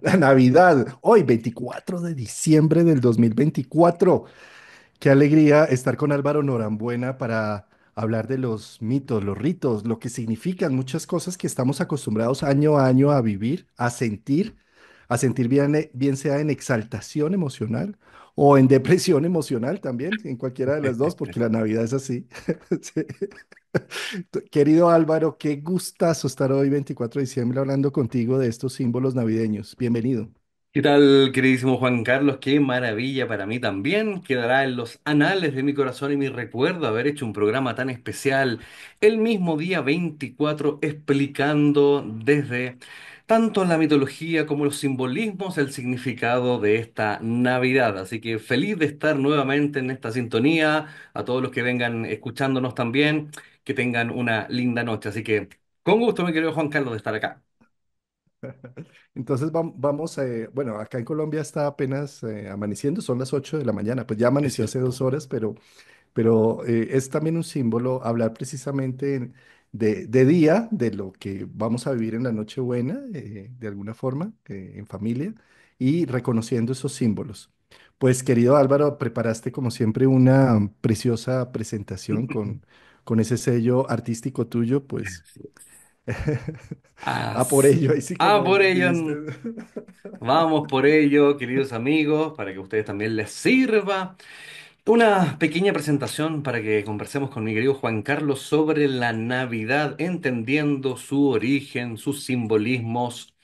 La Navidad, hoy 24 de diciembre del 2024. Qué alegría estar con Álvaro Norambuena para hablar de los mitos, los ritos, lo que significan muchas cosas que estamos acostumbrados año a año a vivir, a sentir bien, bien sea en exaltación emocional o en depresión emocional también, en cualquiera de las dos, porque la Navidad es así. Sí. Querido Álvaro, qué gustazo estar hoy 24 de diciembre hablando contigo de estos símbolos navideños. Bienvenido. ¿Qué tal, queridísimo Juan Carlos? Qué maravilla para mí también. Quedará en los anales de mi corazón y mi recuerdo haber hecho un programa tan especial el mismo día 24, explicando desde tanto la mitología como los simbolismos el significado de esta Navidad. Así que feliz de estar nuevamente en esta sintonía. A todos los que vengan escuchándonos también, que tengan una linda noche. Así que con gusto, mi querido Juan Carlos, de estar acá. Entonces vamos, bueno, acá en Colombia está apenas amaneciendo, son las 8 de la mañana, pues ya Es amaneció hace cierto. 2 horas, pero es también un símbolo hablar precisamente de día, de lo que vamos a vivir en la Nochebuena, de alguna forma, en familia, y reconociendo esos símbolos. Pues querido Álvaro, preparaste como siempre una preciosa presentación con ese sello artístico tuyo, pues a por As- ello, ahí sí Ah, como por ello, dijiste. vamos por ello, queridos amigos, para que a ustedes también les sirva. Una pequeña presentación para que conversemos con mi querido Juan Carlos sobre la Navidad, entendiendo su origen, sus simbolismos.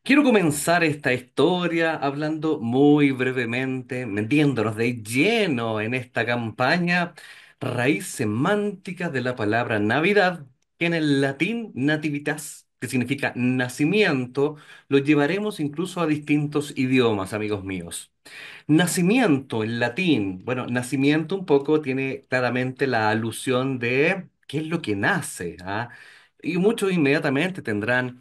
Quiero comenzar esta historia hablando muy brevemente, metiéndonos de lleno en esta campaña, raíz semántica de la palabra Navidad, que en el latín nativitas, que significa nacimiento, lo llevaremos incluso a distintos idiomas, amigos míos. Nacimiento en latín, bueno, nacimiento un poco tiene claramente la alusión de qué es lo que nace, ¿ah? Y muchos inmediatamente tendrán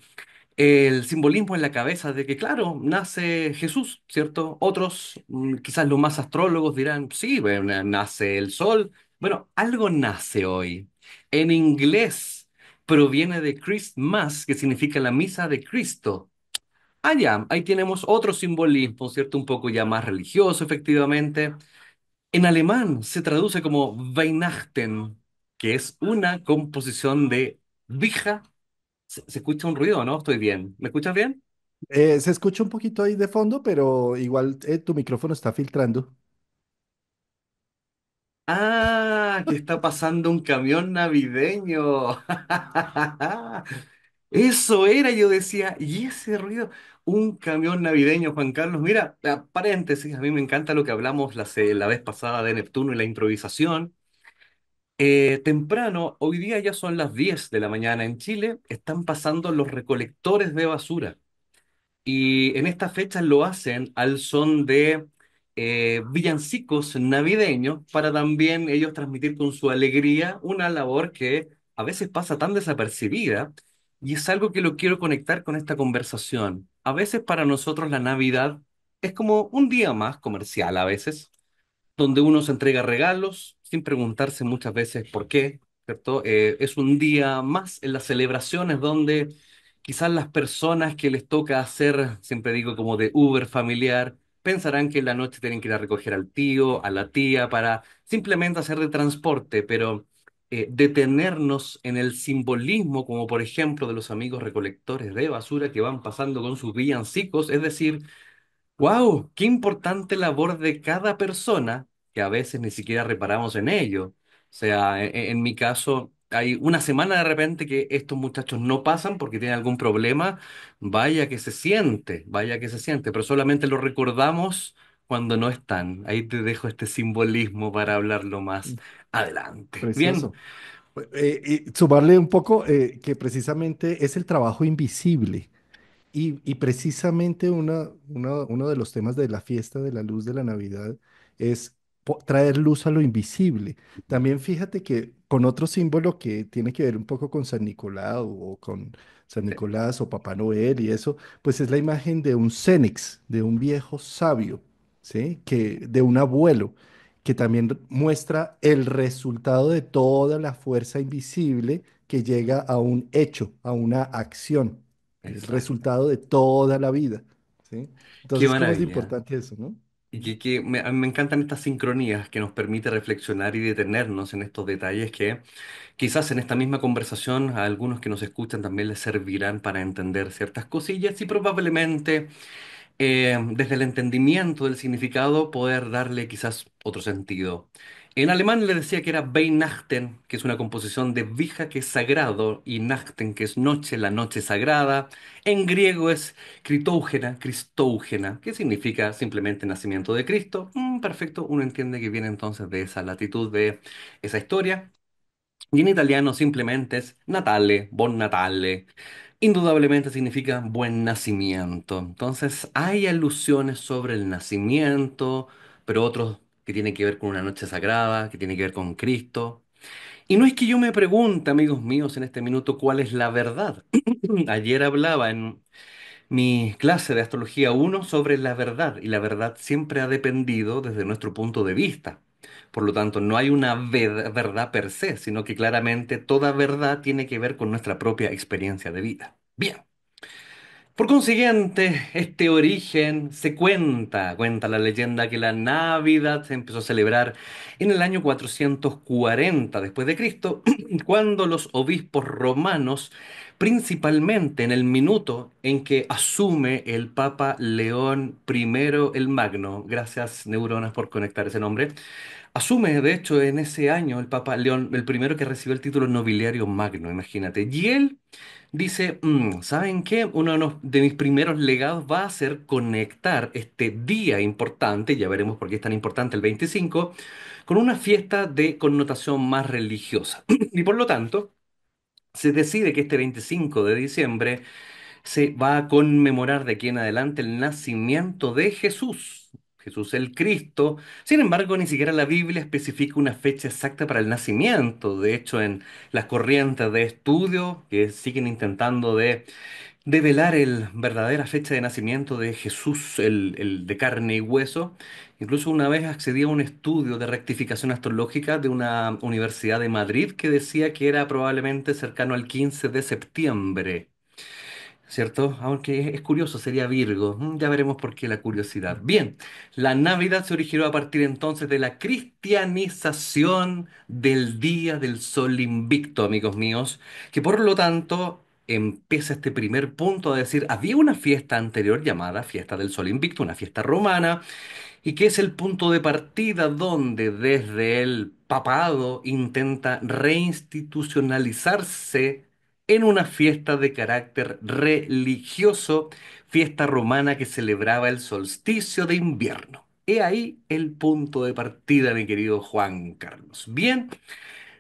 el simbolismo en la cabeza de que, claro, nace Jesús, ¿cierto? Otros, quizás los más astrólogos dirán, sí, bueno, nace el sol. Bueno, algo nace hoy. En inglés proviene de Christmas, que significa la misa de Cristo. Ah, ya, ahí tenemos otro simbolismo, ¿cierto? Un poco ya más religioso, efectivamente. En alemán se traduce como Weihnachten, que es una composición de Vija. Se escucha un ruido, ¿no? Estoy bien. ¿Me escuchas bien? Se escucha un poquito ahí de fondo, pero igual tu micrófono está filtrando. Ah, que está pasando un camión navideño. Eso era, yo decía, y ese ruido, un camión navideño, Juan Carlos. Mira, paréntesis, a mí me encanta lo que hablamos la vez pasada de Neptuno y la improvisación. Temprano, hoy día ya son las 10 de la mañana en Chile, están pasando los recolectores de basura. Y en estas fechas lo hacen al son de villancicos navideños para también ellos transmitir con su alegría una labor que a veces pasa tan desapercibida y es algo que lo quiero conectar con esta conversación. A veces para nosotros la Navidad es como un día más comercial a veces donde uno se entrega regalos sin preguntarse muchas veces por qué, ¿cierto? Es un día más en las celebraciones donde quizás las personas que les toca hacer, siempre digo como de Uber familiar, pensarán que en la noche tienen que ir a recoger al tío, a la tía, para simplemente hacer de transporte, pero detenernos en el simbolismo, como por ejemplo de los amigos recolectores de basura que van pasando con sus villancicos, es decir, ¡wow! ¡Qué importante labor de cada persona que a veces ni siquiera reparamos en ello! O sea, en mi caso, hay una semana de repente que estos muchachos no pasan porque tienen algún problema. Vaya que se siente, pero solamente lo recordamos cuando no están. Ahí te dejo este simbolismo para hablarlo más adelante. Bien. Precioso. Y sumarle un poco que precisamente es el trabajo invisible. Y precisamente uno de los temas de la fiesta de la luz de la Navidad es traer luz a lo invisible. También fíjate que con otro símbolo que tiene que ver un poco con San Nicolau o con San Nicolás o Papá Noel y eso, pues es la imagen de un cénix, de un viejo sabio, ¿sí? De un abuelo, que también muestra el resultado de toda la fuerza invisible que llega a un hecho, a una acción. es Exacto. resultado de toda la vida, ¿sí? Qué Entonces, ¿cómo es de maravilla. importante eso, no? Y a mí me encantan estas sincronías que nos permite reflexionar y detenernos en estos detalles que quizás en esta misma conversación a algunos que nos escuchan también les servirán para entender ciertas cosillas y probablemente desde el entendimiento del significado, poder darle quizás otro sentido. En alemán le decía que era Weihnachten, que es una composición de Vija, que es sagrado, y Nachten, que es noche, la noche sagrada. En griego es Christougena, que significa simplemente nacimiento de Cristo. Perfecto, uno entiende que viene entonces de esa latitud de esa historia. Y en italiano simplemente es Natale, Bon Natale. Indudablemente significa buen nacimiento. Entonces hay alusiones sobre el nacimiento, pero otros que tienen que ver con una noche sagrada, que tiene que ver con Cristo. Y no es que yo me pregunte, amigos míos, en este minuto cuál es la verdad. Ayer hablaba en mi clase de Astrología uno sobre la verdad, y la verdad siempre ha dependido desde nuestro punto de vista. Por lo tanto, no hay una verdad per se, sino que claramente toda verdad tiene que ver con nuestra propia experiencia de vida. Bien. Por consiguiente, este origen se cuenta la leyenda que la Navidad se empezó a celebrar en el año 440 después de Cristo, cuando los obispos romanos, principalmente en el minuto en que asume el Papa León I el Magno, gracias neuronas por conectar ese nombre, asume de hecho en ese año el Papa León el primero que recibió el título nobiliario magno, imagínate, y él dice, ¿saben qué? Uno de mis primeros legados va a ser conectar este día importante, ya veremos por qué es tan importante el 25, con una fiesta de connotación más religiosa. Y por lo tanto, se decide que este 25 de diciembre se va a conmemorar de aquí en adelante el nacimiento de Jesús. Jesús el Cristo. Sin embargo, ni siquiera la Biblia especifica una fecha exacta para el nacimiento. De hecho, en las corrientes de estudio que siguen intentando de develar el verdadera fecha de nacimiento de Jesús, el de carne y hueso. Incluso una vez accedí a un estudio de rectificación astrológica de una universidad de Madrid que decía que era probablemente cercano al 15 de septiembre. ¿Cierto? Aunque es curioso, sería Virgo. Ya veremos por qué la curiosidad. Bien, la Navidad se originó a partir entonces de la cristianización del Día del Sol Invicto, amigos míos, que por lo tanto empieza este primer punto a decir, había una fiesta anterior llamada Fiesta del Sol Invicto, una fiesta romana, y que es el punto de partida donde desde el papado intenta reinstitucionalizarse en una fiesta de carácter religioso, fiesta romana que celebraba el solsticio de invierno. He ahí el punto de partida, mi querido Juan Carlos. Bien,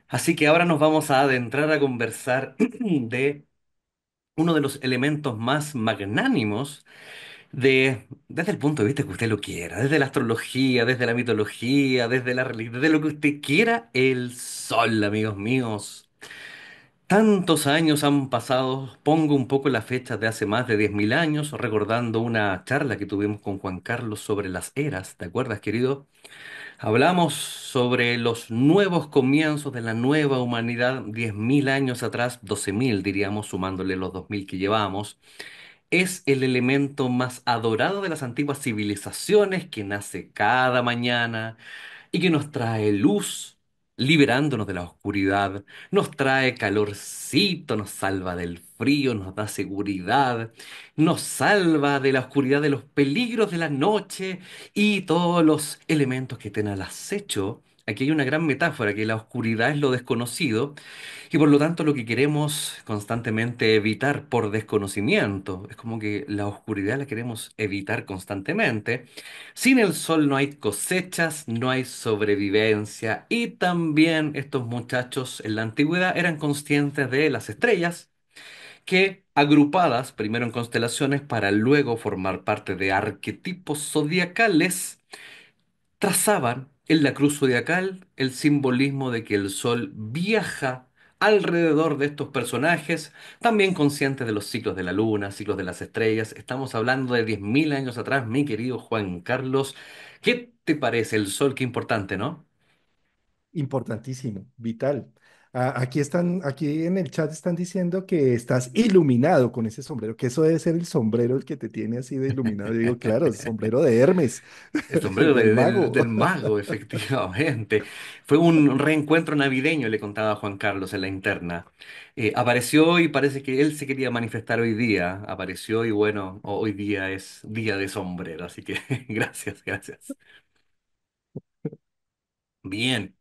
así que ahora nos vamos a adentrar a conversar de uno de los elementos más magnánimos desde el punto de vista que usted lo quiera, desde la astrología, desde la mitología, desde la religión, desde lo que usted quiera, el sol, amigos míos. Tantos años han pasado, pongo un poco la fecha de hace más de 10.000 años, recordando una charla que tuvimos con Juan Carlos sobre las eras, ¿te acuerdas, querido? Hablamos sobre los nuevos comienzos de la nueva humanidad 10.000 años atrás, 12.000 diríamos, sumándole los 2.000 que llevábamos. Es el elemento más adorado de las antiguas civilizaciones que nace cada mañana y que nos trae luz, liberándonos de la oscuridad, nos trae calorcito, nos salva del frío, nos da seguridad, nos salva de la oscuridad, de los peligros de la noche y todos los elementos que estén al acecho. Aquí hay una gran metáfora, que la oscuridad es lo desconocido y por lo tanto lo que queremos constantemente evitar por desconocimiento. Es como que la oscuridad la queremos evitar constantemente. Sin el sol no hay cosechas, no hay sobrevivencia y también estos muchachos en la antigüedad eran conscientes de las estrellas que agrupadas primero en constelaciones para luego formar parte de arquetipos zodiacales trazaban en la cruz zodiacal el simbolismo de que el sol viaja alrededor de estos personajes, también conscientes de los ciclos de la luna, ciclos de las estrellas. Estamos hablando de 10.000 años atrás, mi querido Juan Carlos. ¿Qué te parece el sol? Qué importante, ¿no? Importantísimo, vital. Aquí en el chat están diciendo que estás iluminado con ese sombrero, que eso debe ser el sombrero el que te tiene así de iluminado. Yo digo, claro, el sombrero de Hermes, El sombrero del del mago. mago, efectivamente. Fue un reencuentro navideño, le contaba Juan Carlos en la interna. Apareció y parece que él se quería manifestar hoy día. Apareció y bueno, hoy día es día de sombrero, así que gracias, gracias. Bien,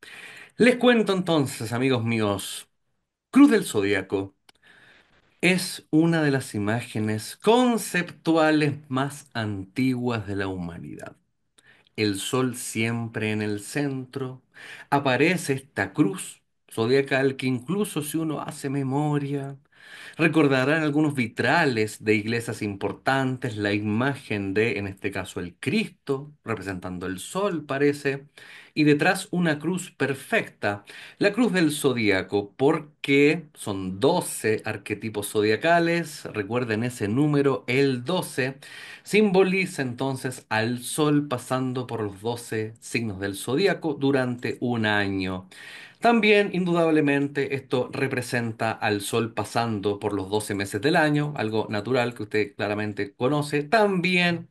les cuento entonces, amigos míos, Cruz del Zodíaco es una de las imágenes conceptuales más antiguas de la humanidad. El sol siempre en el centro, aparece esta cruz zodiacal que incluso si uno hace memoria, recordarán algunos vitrales de iglesias importantes, la imagen de, en este caso, el Cristo, representando el sol, parece, y detrás una cruz perfecta, la cruz del zodíaco, porque son 12 arquetipos zodiacales, recuerden ese número, el 12 simboliza entonces al sol pasando por los 12 signos del zodíaco durante un año. También, indudablemente, esto representa al Sol pasando por los 12 meses del año, algo natural que usted claramente conoce. También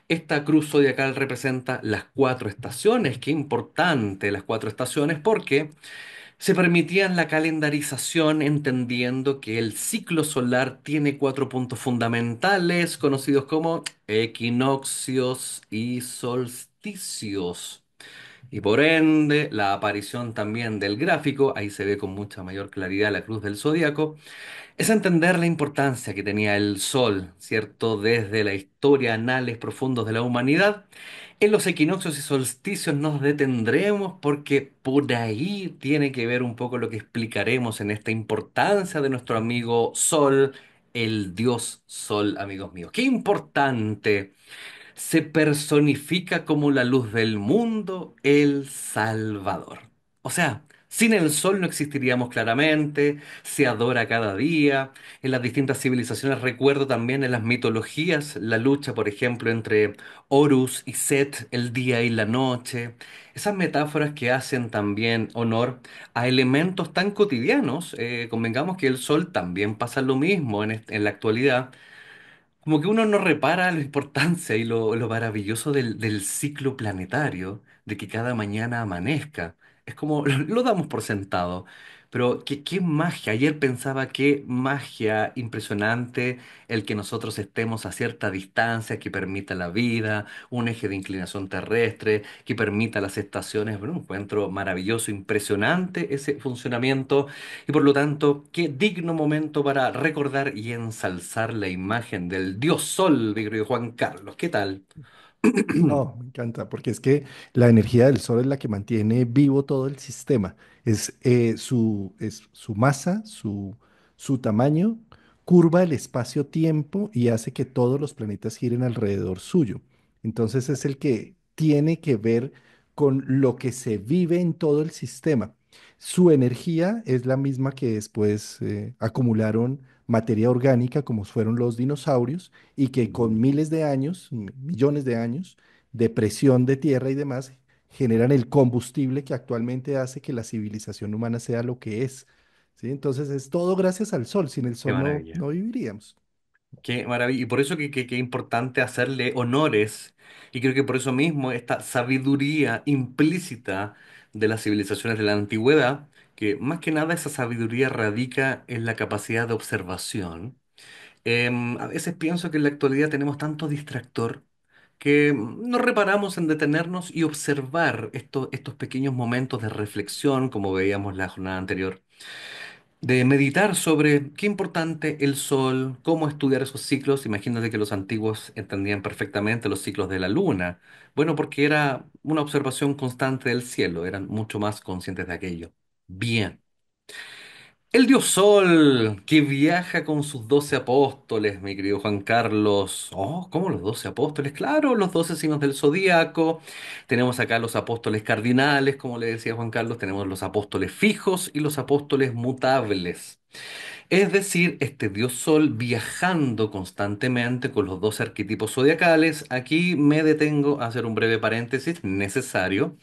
esta cruz zodiacal representa las cuatro estaciones. Qué importante las cuatro estaciones porque se permitían la calendarización entendiendo que el ciclo solar tiene cuatro puntos fundamentales conocidos como equinoccios y solsticios. Y por ende, la aparición también del gráfico, ahí se ve con mucha mayor claridad la cruz del zodíaco, es entender la importancia que tenía el Sol, ¿cierto? Desde la historia, anales profundos de la humanidad. En los equinoccios y solsticios nos detendremos porque por ahí tiene que ver un poco lo que explicaremos en esta importancia de nuestro amigo Sol, el dios Sol, amigos míos. Qué importante se personifica como la luz del mundo, el Salvador. O sea, sin el sol no existiríamos claramente, se adora cada día. En las distintas civilizaciones recuerdo también en las mitologías la lucha, por ejemplo, entre Horus y Set, el día y la noche. Esas metáforas que hacen también honor a elementos tan cotidianos. Convengamos que el sol también pasa lo mismo en la actualidad, como que uno no repara la importancia y lo maravilloso del ciclo planetario, de que cada mañana amanezca. Es como, lo damos por sentado, pero qué magia. Ayer pensaba qué magia impresionante el que nosotros estemos a cierta distancia que permita la vida, un eje de inclinación terrestre, que permita las estaciones. Bueno, un encuentro maravilloso, impresionante ese funcionamiento y por lo tanto, qué digno momento para recordar y ensalzar la imagen del Dios Sol, mi querido Juan Carlos. ¿Qué tal? No, me encanta, porque es que la energía del sol es la que mantiene vivo todo el sistema. Es su masa, su tamaño, curva el espacio-tiempo y hace que todos los planetas giren alrededor suyo. Entonces es el que tiene que ver con lo que se vive en todo el sistema. Su energía es la misma que después acumularon materia orgánica, como fueron los dinosaurios, y que con miles de años, millones de años, de presión de tierra y demás, generan el combustible que actualmente hace que la civilización humana sea lo que es. ¿Sí? Entonces es todo gracias al sol. Sin el Qué sol maravilla. no viviríamos. Qué maravilla. Y por eso que importante hacerle honores. Y creo que por eso mismo esta sabiduría implícita de las civilizaciones de la antigüedad, que más que nada esa sabiduría radica en la capacidad de observación. A veces pienso que en la actualidad tenemos tanto distractor que no reparamos en detenernos y observar estos pequeños momentos de reflexión, como veíamos la jornada anterior, de meditar sobre qué importante el sol, cómo estudiar esos ciclos. Imagínate que los antiguos entendían perfectamente los ciclos de la luna. Bueno, porque era una observación constante del cielo, eran mucho más conscientes de aquello. Bien. El dios Sol, que viaja con sus 12 apóstoles, mi querido Juan Carlos. Oh, ¿cómo los 12 apóstoles? Claro, los 12 signos del zodíaco. Tenemos acá los apóstoles cardinales, como le decía Juan Carlos. Tenemos los apóstoles fijos y los apóstoles mutables. Es decir, este dios Sol viajando constantemente con los 12 arquetipos zodiacales. Aquí me detengo a hacer un breve paréntesis necesario.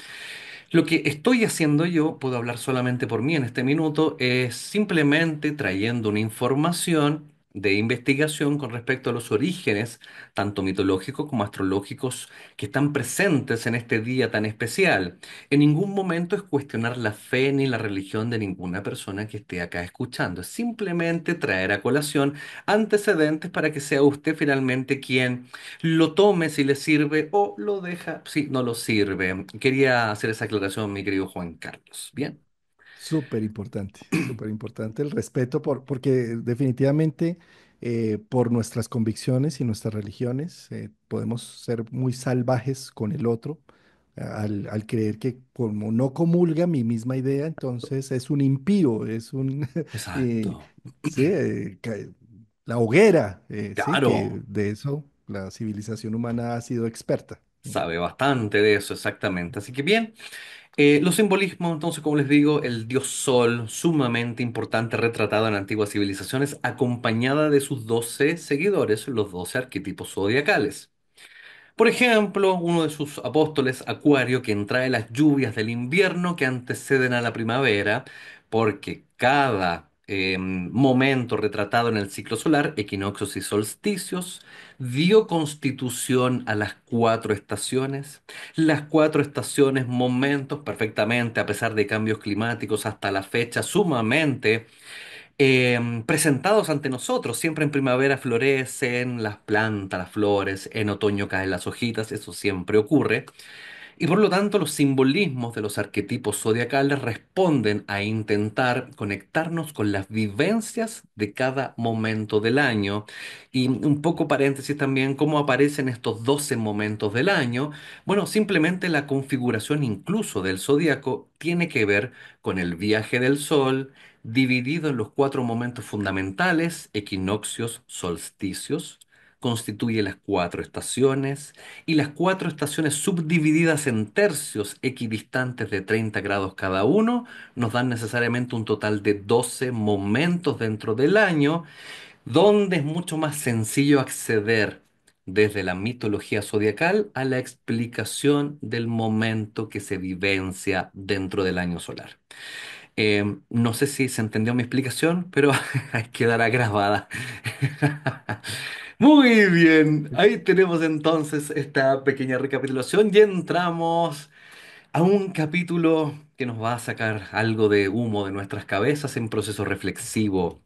Lo que estoy haciendo yo, puedo hablar solamente por mí en este minuto, es simplemente trayendo una información de investigación con respecto a los orígenes, tanto mitológicos como astrológicos, que están presentes en este día tan especial. En ningún momento es cuestionar la fe ni la religión de ninguna persona que esté acá escuchando. Es simplemente traer a colación antecedentes para que sea usted finalmente quien lo tome si le sirve o lo deja si no lo sirve. Quería hacer esa aclaración, mi querido Juan Carlos. Bien. Súper importante el respeto porque definitivamente por nuestras convicciones y nuestras religiones podemos ser muy salvajes con el otro al creer que como no comulga mi misma idea, entonces es un impío, es un, eh, Exacto. sí, la hoguera, sí, que Claro. de eso la civilización humana ha sido experta. Sabe bastante de eso, exactamente. Así que bien, los simbolismos, entonces, como les digo, el dios Sol, sumamente importante, retratado en antiguas civilizaciones, acompañada de sus 12 seguidores, los 12 arquetipos zodiacales. Por ejemplo, uno de sus apóstoles, Acuario, quien trae las lluvias del invierno que anteceden a la primavera, porque cada momento retratado en el ciclo solar, equinoccios y solsticios, dio constitución a las cuatro estaciones. Las cuatro estaciones, momentos perfectamente, a pesar de cambios climáticos hasta la fecha, sumamente presentados ante nosotros. Siempre en primavera florecen las plantas, las flores, en otoño caen las hojitas, eso siempre ocurre. Y por lo tanto los simbolismos de los arquetipos zodiacales responden a intentar conectarnos con las vivencias de cada momento del año. Y un poco paréntesis también, cómo aparecen estos 12 momentos del año. Bueno, simplemente la configuración incluso del zodiaco tiene que ver con el viaje del Sol, dividido en los cuatro momentos fundamentales, equinoccios, solsticios, constituye las cuatro estaciones y las cuatro estaciones subdivididas en tercios equidistantes de 30 grados cada uno nos dan necesariamente un total de 12 momentos dentro del año, donde es mucho más sencillo acceder desde la mitología zodiacal a la explicación del momento que se vivencia dentro del año solar. No sé si se entendió mi explicación, pero quedará grabada. Muy bien, ahí tenemos entonces esta pequeña recapitulación y entramos a un capítulo que nos va a sacar algo de humo de nuestras cabezas en proceso reflexivo.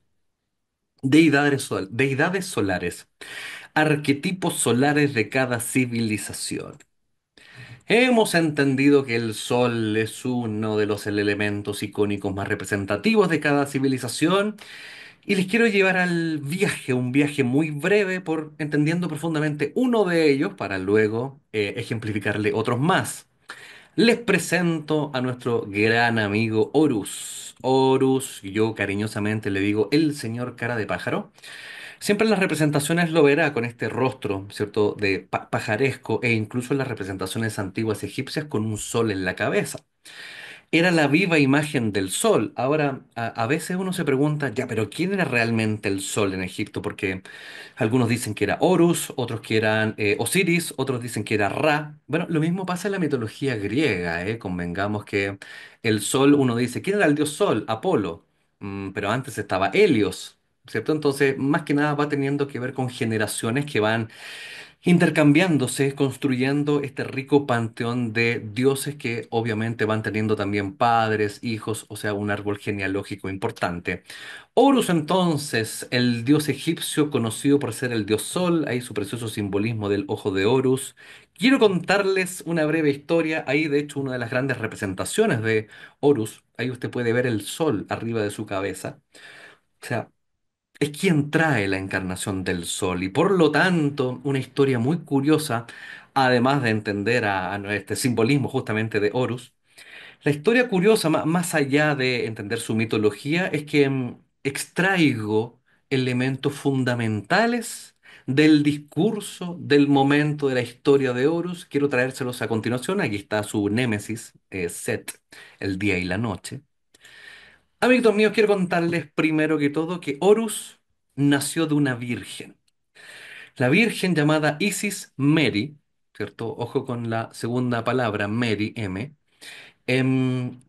Deidades solares, arquetipos solares de cada civilización. Hemos entendido que el sol es uno de los elementos icónicos más representativos de cada civilización y les quiero llevar al viaje, un viaje muy breve por entendiendo profundamente uno de ellos para luego ejemplificarle otros más. Les presento a nuestro gran amigo Horus. Horus, yo cariñosamente le digo el señor cara de pájaro. Siempre en las representaciones lo verá con este rostro, ¿cierto?, de pajaresco e incluso en las representaciones antiguas egipcias con un sol en la cabeza. Era la viva imagen del sol. Ahora, a veces uno se pregunta, ya, pero ¿quién era realmente el sol en Egipto? Porque algunos dicen que era Horus, otros que eran Osiris, otros dicen que era Ra. Bueno, lo mismo pasa en la mitología griega, ¿eh? Convengamos que el sol, uno dice, ¿quién era el dios sol? Apolo. Pero antes estaba Helios, ¿cierto? Entonces, más que nada va teniendo que ver con generaciones que van intercambiándose, construyendo este rico panteón de dioses que obviamente van teniendo también padres, hijos, o sea, un árbol genealógico importante. Horus entonces, el dios egipcio conocido por ser el dios Sol, ahí su precioso simbolismo del ojo de Horus. Quiero contarles una breve historia, ahí de hecho una de las grandes representaciones de Horus, ahí usted puede ver el sol arriba de su cabeza. O sea, es quien trae la encarnación del sol y por lo tanto una historia muy curiosa, además de entender a este simbolismo justamente de Horus. La historia curiosa, más allá de entender su mitología, es que extraigo elementos fundamentales del discurso, del momento de la historia de Horus. Quiero traérselos a continuación. Aquí está su némesis, Set, el día y la noche. Amigos míos, quiero contarles primero que todo que Horus nació de una virgen. La virgen llamada Isis Meri, ¿cierto? Ojo con la segunda palabra, Meri, M. Em,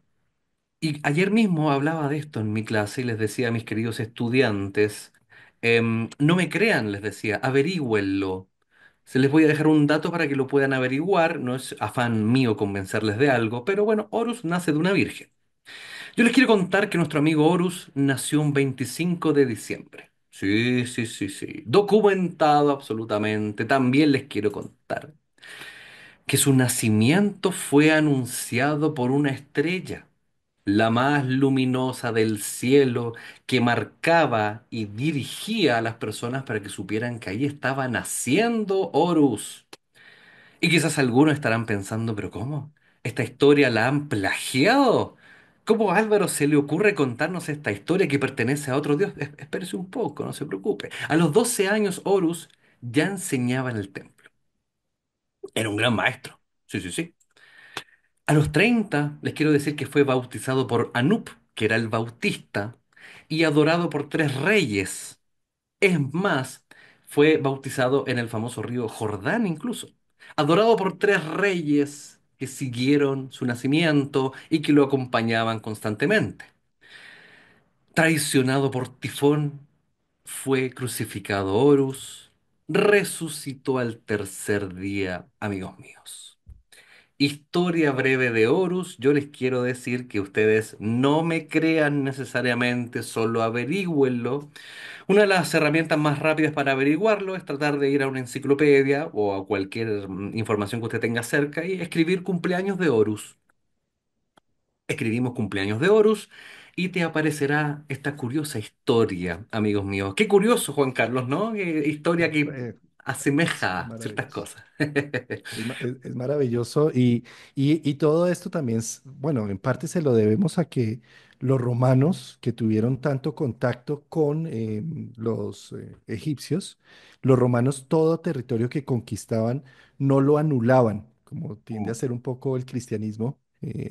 y ayer mismo hablaba de esto en mi clase y les decía a mis queridos estudiantes, no me crean, les decía, averígüenlo. Se les voy a dejar un dato para que lo puedan averiguar, no es afán mío convencerles de algo, pero bueno, Horus nace de una virgen. Yo les quiero contar que nuestro amigo Horus nació un 25 de diciembre. Sí, sí, sí, sí. Documentado absolutamente. También les quiero contar que su nacimiento fue anunciado por una estrella, la más luminosa del cielo, que marcaba y dirigía a las personas para que supieran que ahí estaba naciendo Horus. Y quizás algunos estarán pensando, pero ¿cómo? ¿Esta historia la han plagiado? ¿Cómo a Álvaro se le ocurre contarnos esta historia que pertenece a otro dios? Espérese un poco, no se preocupe. A los 12 años Horus ya enseñaba en el templo. Era un gran maestro. Sí, sí, sí. A los 30 les quiero decir que fue bautizado por Anup, que era el bautista, y adorado por tres reyes. Es más, fue bautizado en el famoso río Jordán incluso, adorado por tres reyes que siguieron su nacimiento y que lo acompañaban constantemente. Traicionado por Tifón, fue crucificado Horus, resucitó al tercer día, amigos míos. Historia breve de Horus, yo les quiero decir que ustedes no me crean necesariamente, solo averigüenlo. Una de las herramientas más rápidas para averiguarlo es tratar de ir a una enciclopedia o a cualquier información que usted tenga cerca y escribir cumpleaños de Horus. Escribimos cumpleaños de Horus y te aparecerá esta curiosa historia, amigos míos. Qué curioso, Juan Carlos, ¿no? Historia que Eh, es asemeja ciertas maravilloso. cosas. Es maravilloso y todo esto también, bueno, en parte se lo debemos a que los romanos que tuvieron tanto contacto con los egipcios, los romanos todo territorio que conquistaban no lo anulaban, como tiende a ser un poco el cristianismo,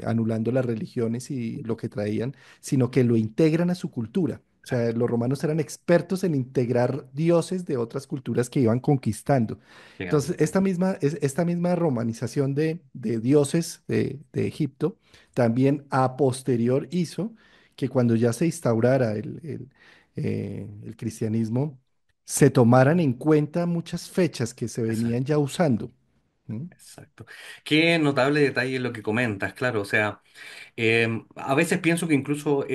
anulando las religiones y lo que traían, sino que lo integran a su cultura. O sea, los romanos eran expertos en integrar dioses de otras culturas que iban conquistando. Llegando, Entonces, esta misma romanización de dioses de Egipto también a posterior hizo que cuando ya se instaurara el cristianismo, se tomaran en cuenta muchas fechas que se venían exacto, ya usando. ¿Mm? exacto. Qué notable detalle lo que comentas, claro, o sea. A veces pienso que incluso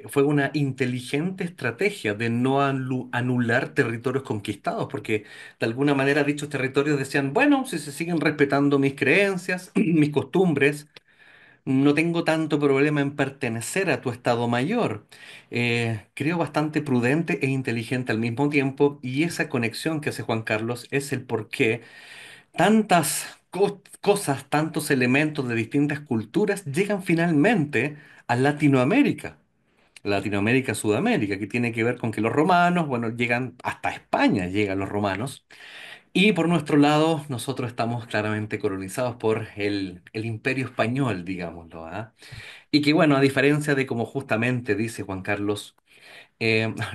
fue una inteligente estrategia de no anular territorios conquistados, porque de alguna manera dichos territorios decían, bueno, si se siguen respetando mis creencias, mis costumbres, no tengo tanto problema en pertenecer a tu estado mayor. Creo bastante prudente e inteligente al mismo tiempo, y esa conexión que hace Juan Carlos es el porqué tantas cosas, tantos elementos de distintas culturas llegan finalmente a Latinoamérica. Latinoamérica, Sudamérica, que tiene que ver con que los romanos, bueno, llegan hasta España, llegan los romanos, y por nuestro lado, nosotros estamos claramente colonizados por el Imperio Español, digámoslo, ¿ah? Y que, bueno, a diferencia de como justamente dice Juan Carlos,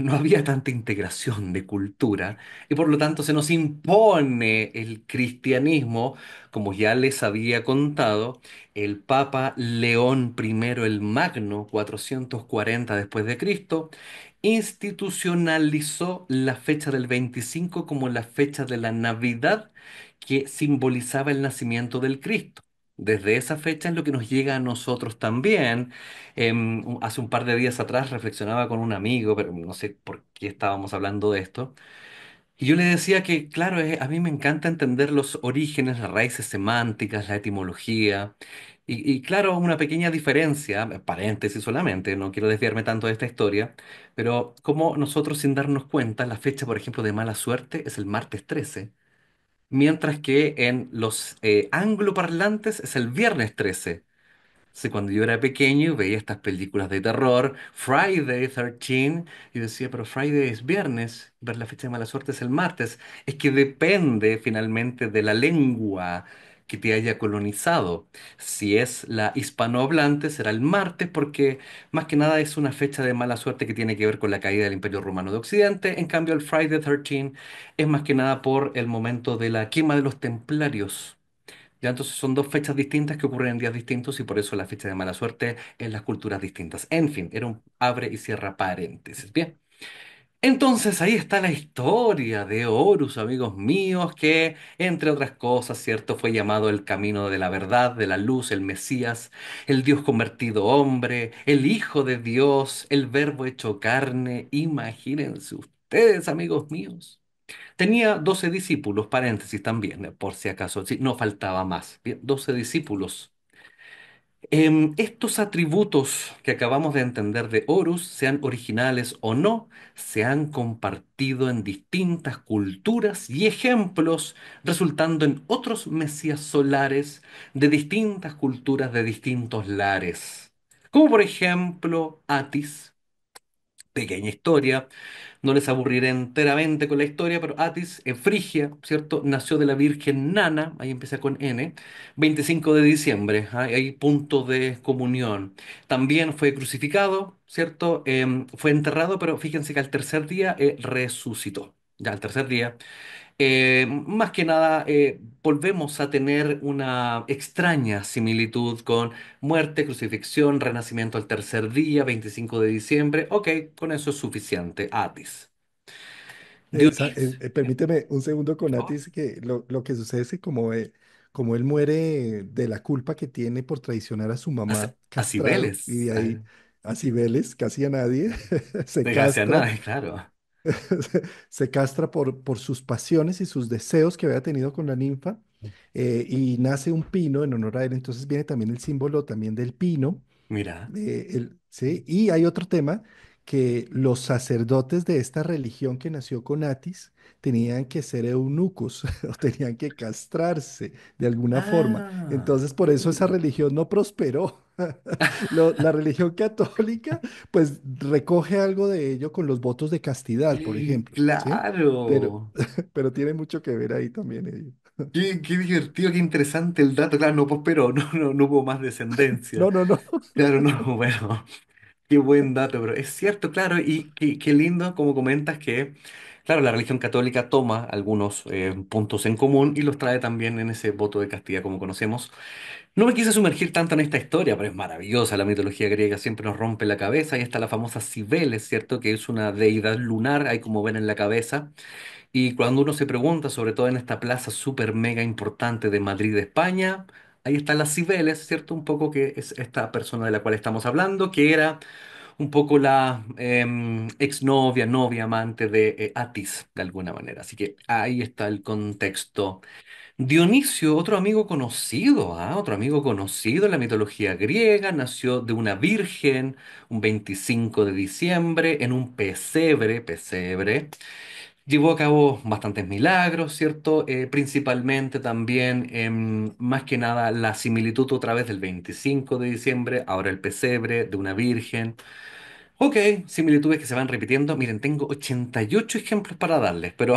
no había tanta integración de cultura y por lo tanto se nos impone el cristianismo, como ya les había contado, el Papa León I el Magno, 440 después de Cristo, institucionalizó la fecha del 25 como la fecha de la Navidad que simbolizaba el nacimiento del Cristo. Desde esa fecha es lo que nos llega a nosotros también. Hace un par de días atrás reflexionaba con un amigo, pero no sé por qué estábamos hablando de esto. Y yo le decía que, claro, a mí me encanta entender los orígenes, las raíces semánticas, la etimología. Y claro, una pequeña diferencia, paréntesis solamente, no quiero desviarme tanto de esta historia, pero como nosotros sin darnos cuenta, la fecha, por ejemplo, de mala suerte es el martes 13, mientras que en los angloparlantes es el viernes 13. Sí, cuando yo era pequeño veía estas películas de terror, Friday 13, y decía, pero Friday es viernes, ver la fecha de mala suerte es el martes. Es que depende finalmente de la lengua que te haya colonizado. Si es la hispanohablante, será el martes, porque más que nada es una fecha de mala suerte que tiene que ver con la caída del Imperio Romano de Occidente. En cambio, el Friday 13 es más que nada por el momento de la quema de los templarios. Ya entonces son dos fechas distintas que ocurren en días distintos y por eso la fecha de mala suerte en las culturas distintas. En fin, era un abre y cierra paréntesis. Bien. Entonces ahí está la historia de Horus, amigos míos, que entre otras cosas, ¿cierto? Fue llamado el camino de la verdad, de la luz, el Mesías, el Dios convertido hombre, el Hijo de Dios, el Verbo hecho carne. Imagínense ustedes, amigos míos. Tenía 12 discípulos, paréntesis también, por si acaso, sí, no faltaba más. Bien, 12 discípulos. Estos atributos que acabamos de entender de Horus, sean originales o no, se han compartido en distintas culturas y ejemplos, resultando en otros mesías solares de distintas culturas de distintos lares. Como por ejemplo Atis, pequeña historia. No les aburriré enteramente con la historia, pero Atis, en Frigia, ¿cierto? Nació de la Virgen Nana, ahí empieza con N, 25 de diciembre, ¿ah? Hay punto de comunión. También fue crucificado, ¿cierto? Fue enterrado, pero fíjense que al tercer día resucitó. Ya al tercer día. Más que nada, volvemos a tener una extraña similitud con muerte, crucifixión, renacimiento al tercer día, 25 de diciembre. Ok, con eso es suficiente. Atis. Dionís, Permíteme un segundo por con favor. Atis, que lo que sucede es que como él muere de la culpa que tiene por traicionar a su mamá A castrado, y Cibeles. de ahí a Cibeles, casi a nadie, se Desgracia a castra, nadie, claro. se castra por sus pasiones y sus deseos que había tenido con la ninfa, y nace un pino en honor a él, entonces viene también el símbolo también del pino. Mira. Sí, y hay otro tema que los sacerdotes de esta religión que nació con Atis tenían que ser eunucos o tenían que castrarse de alguna forma. Ah. Entonces, por eso esa religión no prosperó. La religión católica, pues, recoge algo de ello con los votos de castidad, por ejemplo, ¿sí? Pero, Claro. pero tiene mucho que ver ahí también ello. Qué divertido, qué interesante el dato. Claro, no prosperó, no hubo más descendencia. No, no, no. Claro, no, bueno. Qué buen dato, pero es cierto, claro, y qué lindo como comentas que, claro, la religión católica toma algunos puntos en común y los trae también en ese voto de castidad como conocemos. No me quise sumergir tanto en esta historia, pero es maravillosa, la mitología griega siempre nos rompe la cabeza, y está la famosa Cibeles, ¿cierto? Que es una deidad lunar, ahí como ven en la cabeza, y cuando uno se pregunta, sobre todo en esta plaza súper mega importante de Madrid, España, ahí está la Cibeles, ¿cierto? Un poco que es esta persona de la cual estamos hablando, que era un poco la exnovia, novia, amante de Atis, de alguna manera. Así que ahí está el contexto. Dionisio, otro amigo conocido, ¿ah? Otro amigo conocido en la mitología griega, nació de una virgen un 25 de diciembre en un pesebre. Llevó a cabo bastantes milagros, ¿cierto? Principalmente también, más que nada, la similitud otra vez del 25 de diciembre, ahora el pesebre de una virgen. Ok, similitudes que se van repitiendo. Miren, tengo 88 ejemplos para darles, pero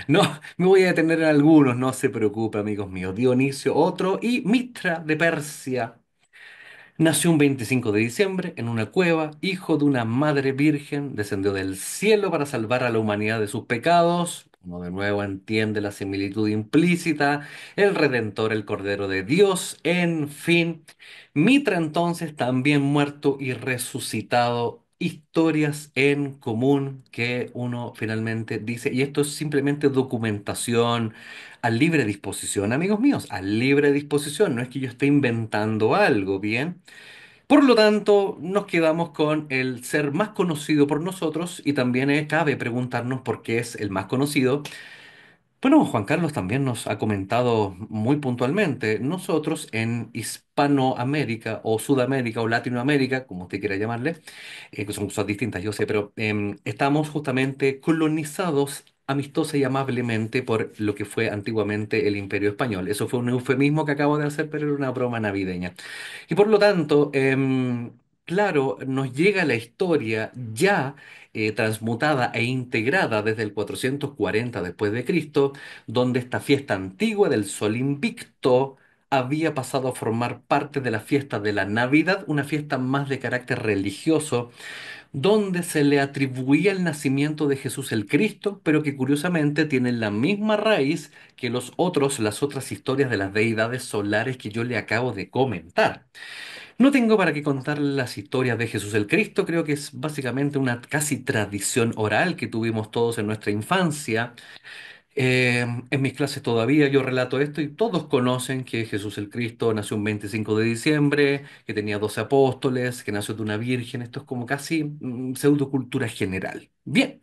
no, me voy a detener en algunos, no se preocupe, amigos míos. Dionisio, otro, y Mitra de Persia. Nació un 25 de diciembre en una cueva, hijo de una madre virgen, descendió del cielo para salvar a la humanidad de sus pecados. Uno de nuevo entiende la similitud implícita, el Redentor, el Cordero de Dios, en fin. Mitra entonces también muerto y resucitado. Historias en común que uno finalmente dice, y esto es simplemente documentación a libre disposición, amigos míos, a libre disposición, no es que yo esté inventando algo, ¿bien? Por lo tanto, nos quedamos con el ser más conocido por nosotros y también cabe preguntarnos por qué es el más conocido. Bueno, Juan Carlos también nos ha comentado muy puntualmente, nosotros en Hispanoamérica o Sudamérica o Latinoamérica, como usted quiera llamarle, que son cosas distintas, yo sé, pero estamos justamente colonizados amistosa y amablemente por lo que fue antiguamente el Imperio Español. Eso fue un eufemismo que acabo de hacer, pero era una broma navideña. Y por lo tanto, claro, nos llega la historia ya transmutada e integrada desde el 440 después de Cristo, donde esta fiesta antigua del Sol Invicto había pasado a formar parte de la fiesta de la Navidad, una fiesta más de carácter religioso, donde se le atribuía el nacimiento de Jesús el Cristo, pero que curiosamente tiene la misma raíz que las otras historias de las deidades solares que yo le acabo de comentar. No tengo para qué contar las historias de Jesús el Cristo, creo que es básicamente una casi tradición oral que tuvimos todos en nuestra infancia. En mis clases todavía yo relato esto y todos conocen que Jesús el Cristo nació un 25 de diciembre, que tenía 12 apóstoles, que nació de una virgen. Esto es como casi pseudocultura general. Bien,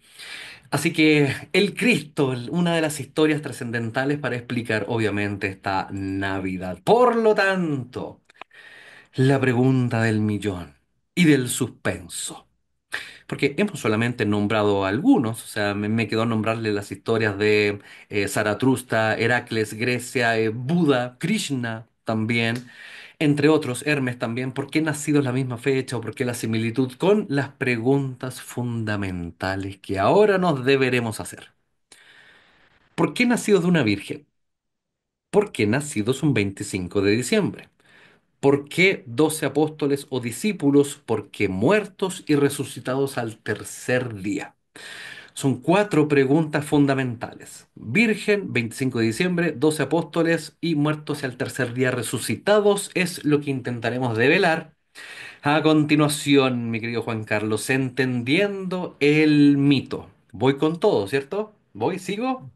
así que el Cristo, una de las historias trascendentales para explicar obviamente esta Navidad. Por lo tanto, la pregunta del millón y del suspenso. Porque hemos solamente nombrado algunos, o sea, me quedó nombrarle las historias de Zaratustra, Heracles, Grecia, Buda, Krishna también, entre otros, Hermes también. ¿Por qué nacidos la misma fecha o por qué la similitud con las preguntas fundamentales que ahora nos deberemos hacer? ¿Por qué nacidos de una virgen? ¿Por qué nacidos un 25 de diciembre? ¿Por qué 12 apóstoles o discípulos? ¿Por qué muertos y resucitados al tercer día? Son cuatro preguntas fundamentales. Virgen, 25 de diciembre, 12 apóstoles y muertos y al tercer día resucitados es lo que intentaremos develar. A continuación, mi querido Juan Carlos, entendiendo el mito. Voy con todo, ¿cierto? ¿Voy? ¿Sigo?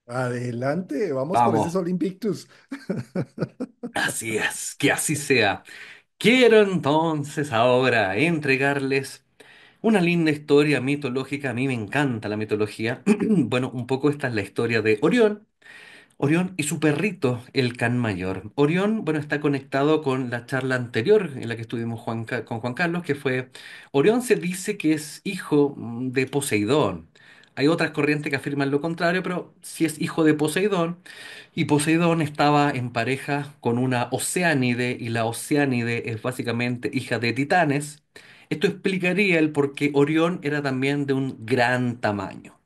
Adelante, vamos por ese Vamos. Sol Invictus. Así es, que así sea. Quiero entonces ahora entregarles una linda historia mitológica. A mí me encanta la mitología. Bueno, un poco esta es la historia de Orión. Orión y su perrito, el can mayor. Orión, bueno, está conectado con la charla anterior en la que estuvimos con Juan Carlos, que fue, Orión se dice que es hijo de Poseidón. Hay otras corrientes que afirman lo contrario, pero si es hijo de Poseidón, y Poseidón estaba en pareja con una Oceánide, y la Oceánide es básicamente hija de Titanes, esto explicaría el por qué Orión era también de un gran tamaño.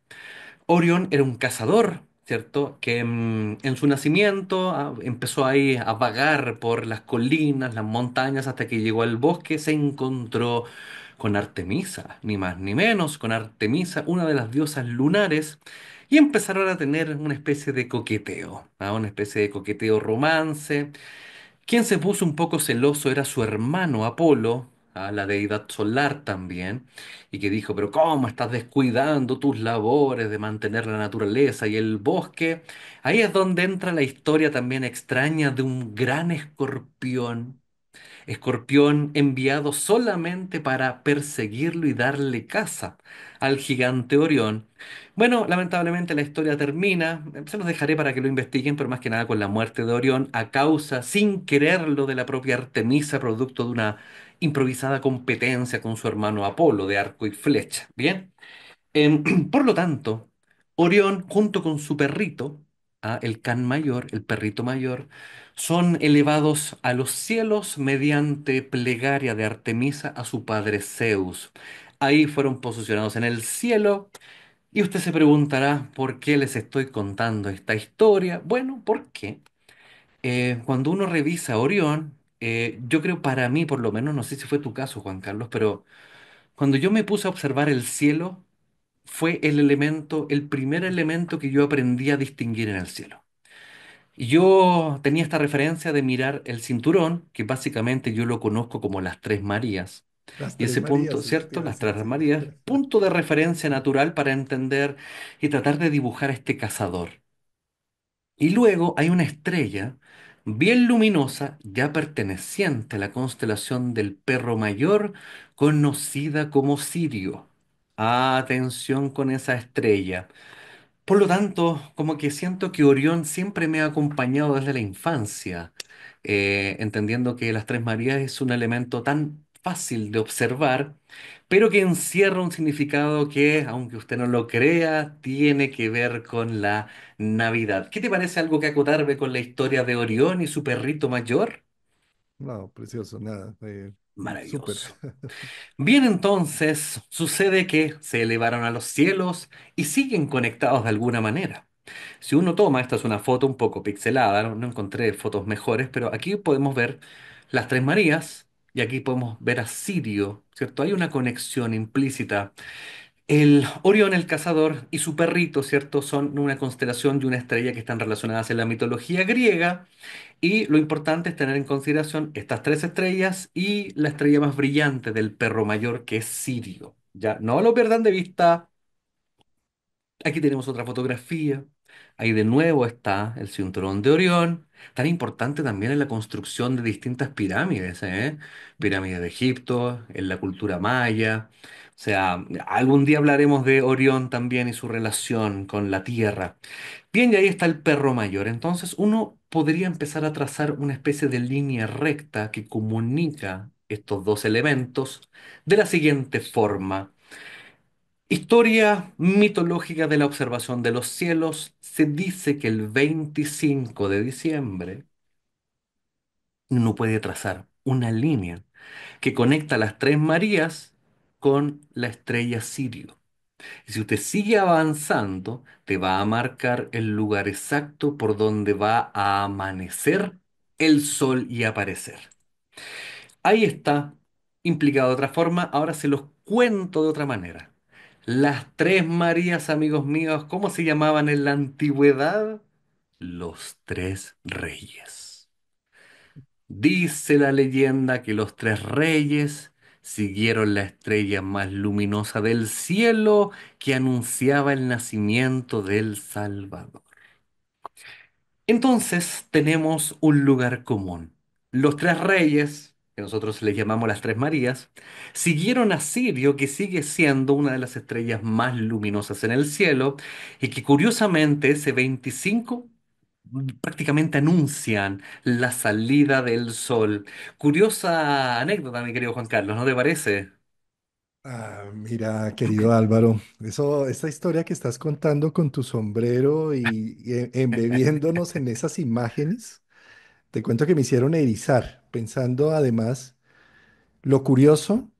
Orión era un cazador, ¿cierto? Que en su nacimiento empezó ahí a vagar por las colinas, las montañas, hasta que llegó al bosque, se encontró con Artemisa, ni más ni menos, con Artemisa, una de las diosas lunares, y empezaron a tener una especie de coqueteo, una especie de coqueteo romance. Quien se puso un poco celoso era su hermano Apolo, a la deidad solar también, y que dijo, pero ¿cómo estás descuidando tus labores de mantener la naturaleza y el bosque? Ahí es donde entra la historia también extraña de un gran escorpión. Escorpión enviado solamente para perseguirlo y darle caza al gigante Orión. Bueno, lamentablemente la historia termina, se los dejaré para que lo investiguen, pero más que nada con la muerte de Orión a causa, sin quererlo, de la propia Artemisa, producto de una improvisada competencia con su hermano Apolo de arco y flecha. Bien. Por lo tanto, Orión, junto con su perrito, el can mayor, el perrito mayor, son elevados a los cielos mediante plegaria de Artemisa a su padre Zeus. Ahí fueron posicionados en el cielo. Y usted se preguntará por qué les estoy contando esta historia. Bueno, porque cuando uno revisa a Orión, yo creo para mí, por lo menos, no sé si fue tu caso, Juan Carlos, pero cuando yo me puse a observar el cielo, fue el elemento, el primer elemento que yo aprendí a distinguir en el cielo. Y yo tenía esta referencia de mirar el cinturón, que básicamente yo lo conozco como las Tres Marías. Las Y tres ese punto, Marías, eso te ¿cierto? iba a Las decir, Tres sí. Marías, punto de referencia natural para entender y tratar de dibujar a este cazador. Y luego hay una estrella bien luminosa, ya perteneciente a la constelación del Perro Mayor, conocida como Sirio. Atención con esa estrella. Por lo tanto, como que siento que Orión siempre me ha acompañado desde la infancia, entendiendo que las Tres Marías es un elemento tan fácil de observar, pero que encierra un significado que, aunque usted no lo crea, tiene que ver con la Navidad. ¿Qué te parece algo que acotarme con la historia de Orión y su perrito mayor? No, precioso, nada. Súper. Maravilloso. Bien, entonces, sucede que se elevaron a los cielos y siguen conectados de alguna manera. Si uno toma, esta es una foto un poco pixelada, no encontré fotos mejores, pero aquí podemos ver las Tres Marías y aquí podemos ver a Sirio, ¿cierto? Hay una conexión implícita. El Orión, el cazador, y su perrito, ¿cierto? Son una constelación y una estrella que están relacionadas en la mitología griega. Y lo importante es tener en consideración estas tres estrellas y la estrella más brillante del perro mayor, que es Sirio. Ya, no lo pierdan de vista. Aquí tenemos otra fotografía. Ahí de nuevo está el cinturón de Orión, tan importante también en la construcción de distintas pirámides, ¿eh? Pirámide de Egipto, en la cultura maya. O sea, algún día hablaremos de Orión también y su relación con la Tierra. Bien, y ahí está el perro mayor. Entonces uno podría empezar a trazar una especie de línea recta que comunica estos dos elementos de la siguiente forma. Historia mitológica de la observación de los cielos. Se dice que el 25 de diciembre uno puede trazar una línea que conecta las tres Marías con la estrella Sirio. Y si usted sigue avanzando, te va a marcar el lugar exacto por donde va a amanecer el sol y aparecer. Ahí está, implicado de otra forma, ahora se los cuento de otra manera. Las tres Marías, amigos míos, ¿cómo se llamaban en la antigüedad? Los tres reyes. Dice la leyenda que los tres reyes siguieron la estrella más luminosa del cielo que anunciaba el nacimiento del Salvador. Entonces tenemos un lugar común. Los tres reyes, que nosotros les llamamos las tres Marías, siguieron a Sirio, que sigue siendo una de las estrellas más luminosas en el cielo, y que curiosamente ese 25 prácticamente anuncian la salida del sol. Curiosa anécdota, mi querido Juan Carlos, ¿no te parece? Mira, querido Álvaro, esa historia que estás contando con tu sombrero y embebiéndonos en esas imágenes, te cuento que me hicieron erizar, pensando además lo curioso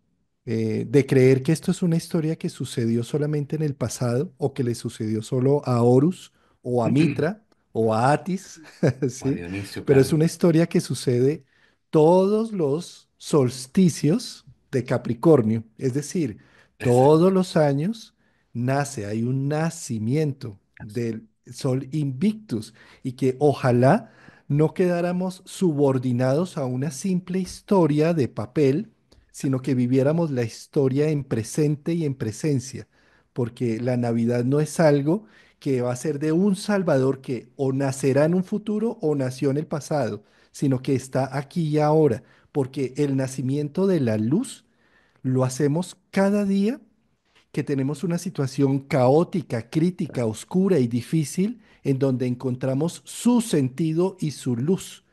de creer que esto es una historia que sucedió solamente en el pasado o que le sucedió solo a Horus o a Mitra o a Atis, O a ¿sí? Dionisio, Pero es claro. una historia que sucede todos los solsticios de Capricornio, es decir, Exacto. todos los años nace, hay un nacimiento del Sol Invictus y que ojalá no quedáramos subordinados a una simple historia de papel, sino que viviéramos la historia en presente y en presencia, porque la Navidad no es algo que va a ser de un Salvador que o nacerá en un futuro o nació en el pasado, sino que está aquí y ahora, porque el nacimiento de la luz lo hacemos cada día que tenemos una situación caótica, crítica, oscura y difícil, en donde encontramos su sentido y su luz.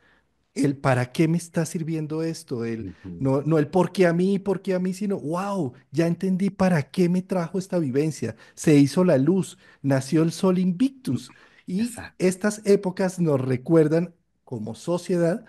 El para qué me está sirviendo esto, Ujú. no el por qué a mí, sino, wow, ya entendí para qué me trajo esta vivencia. Se hizo la luz, nació el sol invictus. Y Exacto. estas épocas nos recuerdan como sociedad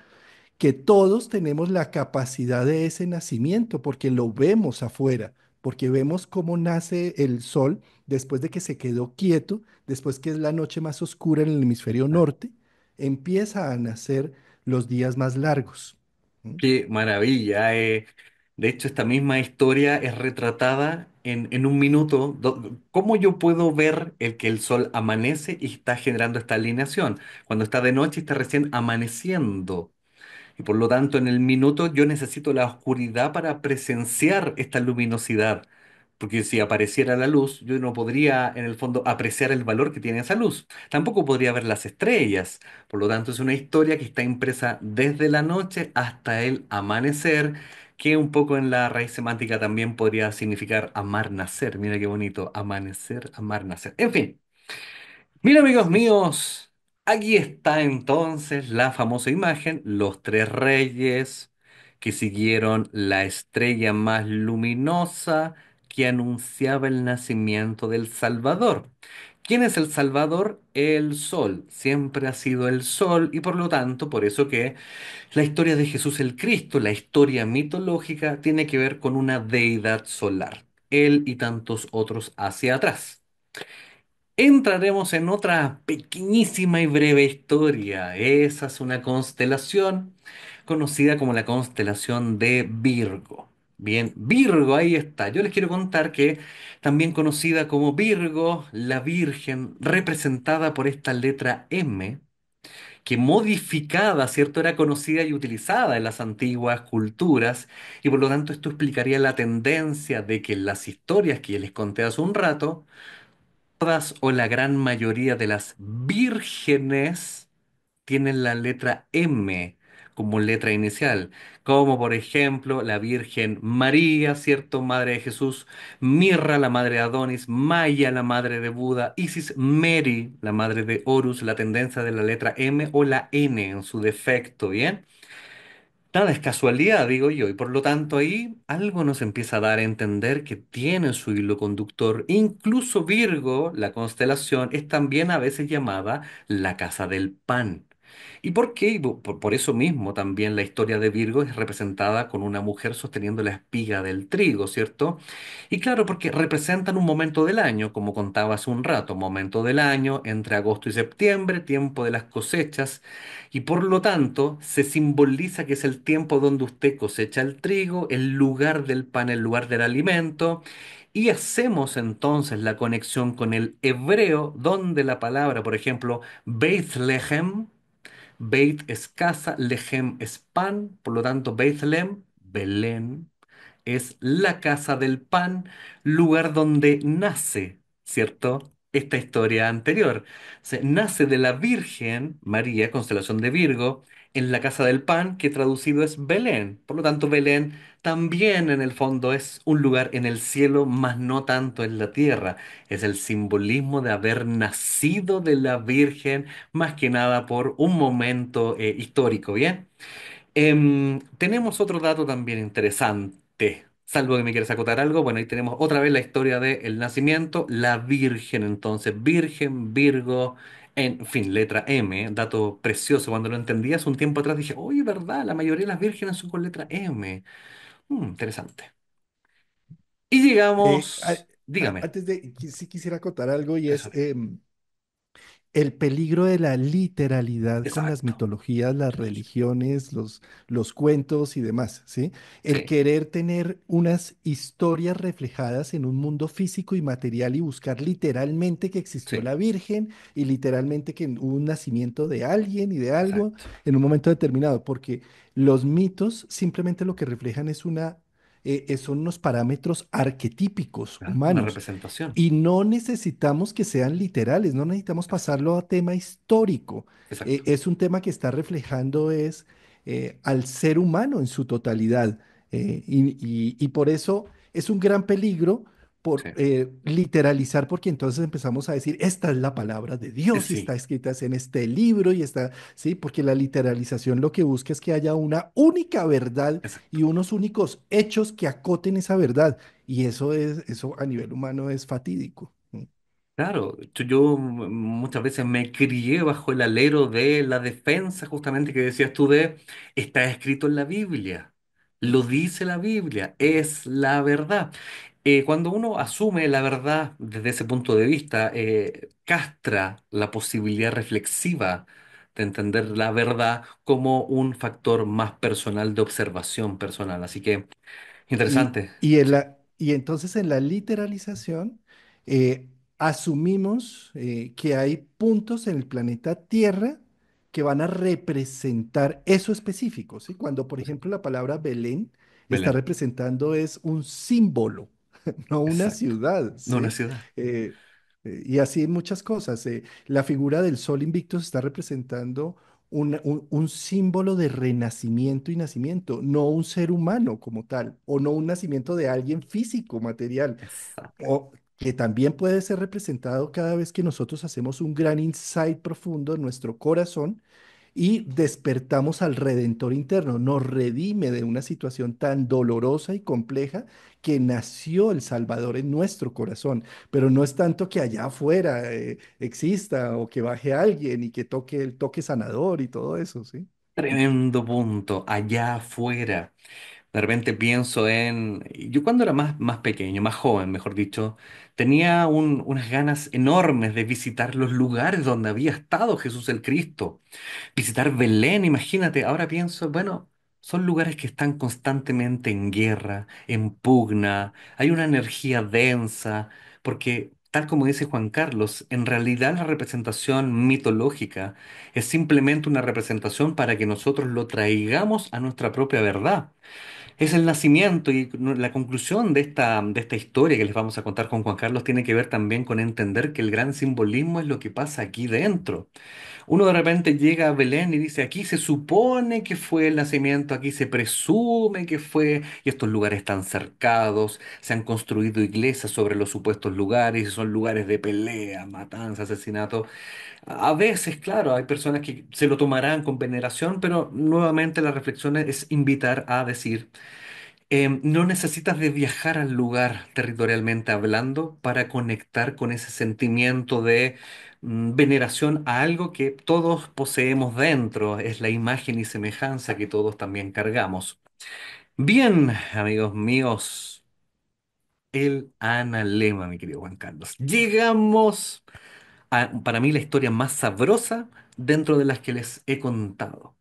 que todos tenemos la capacidad de ese nacimiento, porque lo vemos afuera, porque vemos cómo nace el sol después de que se quedó quieto, después que es la noche más oscura en el hemisferio norte, empieza a nacer los días más largos. ¿Mm? Qué maravilla. De hecho, esta misma historia es retratada en un minuto. ¿Cómo yo puedo ver el que el sol amanece y está generando esta alineación? Cuando está de noche y está recién amaneciendo. Y por lo tanto, en el minuto yo necesito la oscuridad para presenciar esta luminosidad. Porque si apareciera la luz, yo no podría, en el fondo, apreciar el valor que tiene esa luz. Tampoco podría ver las estrellas. Por lo tanto, es una historia que está impresa desde la noche hasta el amanecer, que un poco en la raíz semántica también podría significar amar nacer. Mira qué bonito, amanecer, amar nacer. En fin. Mira, amigos Sí, sí. míos, aquí está entonces la famosa imagen, los tres reyes que siguieron la estrella más luminosa que anunciaba el nacimiento del Salvador. ¿Quién es el Salvador? El Sol. Siempre ha sido el Sol y por lo tanto, por eso que la historia de Jesús el Cristo, la historia mitológica, tiene que ver con una deidad solar. Él y tantos otros hacia atrás. entraremos en otra pequeñísima y breve historia. Esa es una constelación conocida como la constelación de Virgo. Bien, Virgo, ahí está. Yo les quiero contar que también conocida como Virgo, la Virgen, representada por esta letra M, que modificada, ¿cierto? Era conocida y utilizada en las antiguas culturas, y por lo tanto esto explicaría la tendencia de que en las historias que les conté hace un rato, todas o la gran mayoría de las vírgenes tienen la letra M como letra inicial, como por ejemplo la Virgen María, ¿cierto? Madre de Jesús, Mirra, la madre de Adonis, Maya, la madre de Buda, Isis, Mary, la madre de Horus, la tendencia de la letra M o la N en su defecto, ¿bien? Nada es casualidad, digo yo, y por lo tanto ahí algo nos empieza a dar a entender que tiene su hilo conductor. Incluso Virgo, la constelación, es también a veces llamada la casa del pan. ¿Y por qué? Y por eso mismo también la historia de Virgo es representada con una mujer sosteniendo la espiga del trigo, ¿cierto? Y claro, porque representan un momento del año, como contaba hace un rato, momento del año entre agosto y septiembre, tiempo de las cosechas, y por lo tanto se simboliza que es el tiempo donde usted cosecha el trigo, el lugar del pan, el lugar del alimento, y hacemos entonces la conexión con el hebreo, donde la palabra, por ejemplo, Beit Lehem, Beit es casa, Lehem es pan, por lo tanto, Beit Lehem, Belén es la casa del pan, lugar donde nace, ¿cierto? Esta historia anterior. Nace de la Virgen María, constelación de Virgo, en la casa del pan, que traducido es Belén. Por lo tanto, Belén también en el fondo es un lugar en el cielo, mas no tanto en la tierra. Es el simbolismo de haber nacido de la Virgen, más que nada por un momento histórico, ¿bien? Tenemos otro dato también interesante. Salvo que me quieras acotar algo, bueno, ahí tenemos otra vez la historia del nacimiento, la Virgen, entonces, Virgen, Virgo, en fin, letra M, dato precioso. Cuando lo entendí hace un tiempo atrás dije, oye, ¿verdad? La mayoría de las vírgenes son con letra M. Interesante. Y Eh, a- llegamos, dígame, Antes de, sí quisiera contar algo y eso es digo. el peligro de la literalidad con las Exacto. mitologías, las religiones, los cuentos y demás, ¿sí? El Sí, querer tener unas historias reflejadas en un mundo físico y material y buscar literalmente que existió sí, la Virgen y literalmente que hubo un nacimiento de alguien y de algo exacto. en un momento determinado, porque los mitos simplemente lo que reflejan es son unos parámetros arquetípicos Claro, una humanos. representación. Y no necesitamos que sean literales, no necesitamos pasarlo Exacto, a tema histórico. exacto. Es un tema que está reflejando al ser humano en su totalidad. Y por eso es un gran peligro por Sí, literalizar, porque entonces empezamos a decir, esta es la palabra de Dios y está sí, escrita en este libro y está, sí, porque la literalización lo que busca es que haya una única verdad exacto. y unos únicos hechos que acoten esa verdad. Y eso a nivel humano es fatídico. Claro, yo muchas veces me crié bajo el alero de la defensa justamente que decías tú de, está escrito en la Biblia, lo dice la Biblia, es la verdad. Cuando uno asume la verdad desde ese punto de vista, castra la posibilidad reflexiva de entender la verdad como un factor más personal de observación personal. Así que, Y, interesante, y sí, y entonces en la literalización eh, asumimos que hay puntos en el planeta Tierra que van a representar eso específico, ¿sí? Cuando, por ejemplo, la palabra Belén está Belén, representando es un símbolo, no una exacto. ciudad, No una ¿sí? ciudad, Eh, y así en muchas cosas. La figura del sol invicto está representando un símbolo de renacimiento y nacimiento, no un ser humano como tal, o no un nacimiento de alguien físico, material, exacto. o que también puede ser representado cada vez que nosotros hacemos un gran insight profundo en nuestro corazón y despertamos al Redentor interno, nos redime de una situación tan dolorosa y compleja que nació el Salvador en nuestro corazón, pero no es tanto que allá afuera exista o que baje alguien y que toque el toque sanador y todo eso, ¿sí? Tremendo punto, allá afuera. De repente pienso en... Yo cuando era más pequeño, más joven, mejor dicho, tenía unas ganas enormes de visitar los lugares donde había estado Jesús el Cristo. Visitar Belén, imagínate, ahora pienso, bueno, son lugares que están constantemente en guerra, en pugna, hay una energía densa, porque tal como dice Juan Carlos, en realidad la representación mitológica es simplemente una representación para que nosotros lo traigamos a nuestra propia verdad. Es el nacimiento y la conclusión de esta historia que les vamos a contar con Juan Carlos tiene que ver también con entender que el gran simbolismo es lo que pasa aquí dentro. Uno de repente llega a Belén y dice, aquí se supone que fue el nacimiento, aquí se presume que fue, y estos lugares están cercados, se han construido iglesias sobre los supuestos lugares, y son lugares de pelea, matanza, asesinato. A veces, claro, hay personas que se lo tomarán con veneración, pero nuevamente la reflexión es invitar a decir, no necesitas de viajar al lugar territorialmente hablando para conectar con ese sentimiento de veneración a algo que todos poseemos dentro, es la imagen y semejanza que todos también cargamos. Bien, amigos míos, el analema, mi querido Juan Carlos. Llegamos a, para mí, la historia más sabrosa dentro de las que les he contado.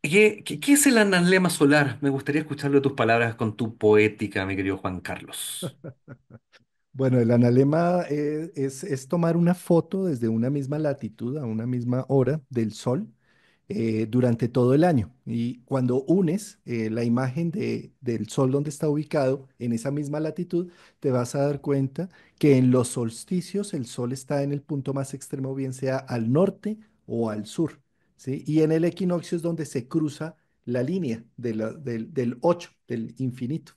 ¿Qué es el analema solar? Me gustaría escucharlo de tus palabras con tu poética, mi querido Juan Carlos. Bueno, el analema es tomar una foto desde una misma latitud a una misma hora del sol durante todo el año. Y cuando unes la imagen del sol donde está ubicado en esa misma latitud, te vas a dar cuenta que en los solsticios el sol está en el punto más extremo, bien sea al norte o al sur, ¿sí? Y en el equinoccio es donde se cruza la línea del 8, del infinito.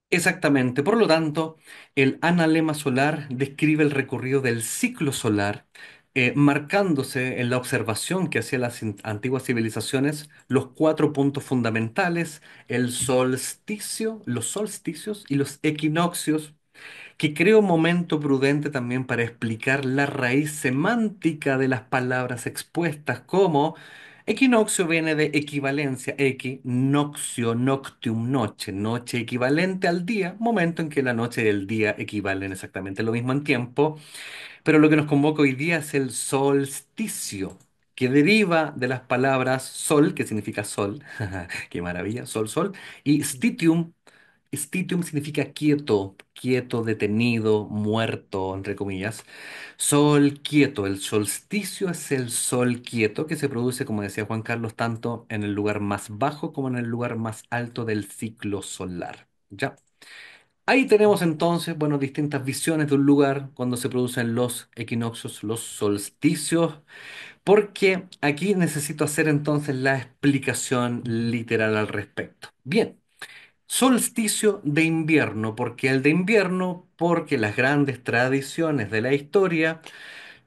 Exactamente. Por lo tanto, el analema solar describe el recorrido del ciclo solar, marcándose en la observación que hacían las antiguas civilizaciones los cuatro puntos fundamentales, el solsticio, los solsticios y los equinoccios, que creo momento prudente también para explicar la raíz semántica de las palabras expuestas, como equinoccio viene de equivalencia, equinoccio, noctium, noche, noche equivalente al día, momento en que la noche y el día equivalen exactamente lo mismo en tiempo, pero lo que nos convoca hoy día es el solsticio, que deriva de las palabras sol, que significa sol, qué maravilla, sol, sol, y stitium. Stitium significa quieto, quieto, detenido, muerto, entre comillas. Sol quieto, el solsticio es el sol quieto que se produce, como decía Juan Carlos, tanto en el lugar más bajo como en el lugar más alto del ciclo solar. ¿Ya? Ahí tenemos entonces, bueno, distintas visiones de un lugar cuando se producen los equinoccios, los solsticios, porque aquí necesito hacer entonces la explicación literal al respecto. Bien. Solsticio de invierno, porque el de invierno, porque las grandes tradiciones de la historia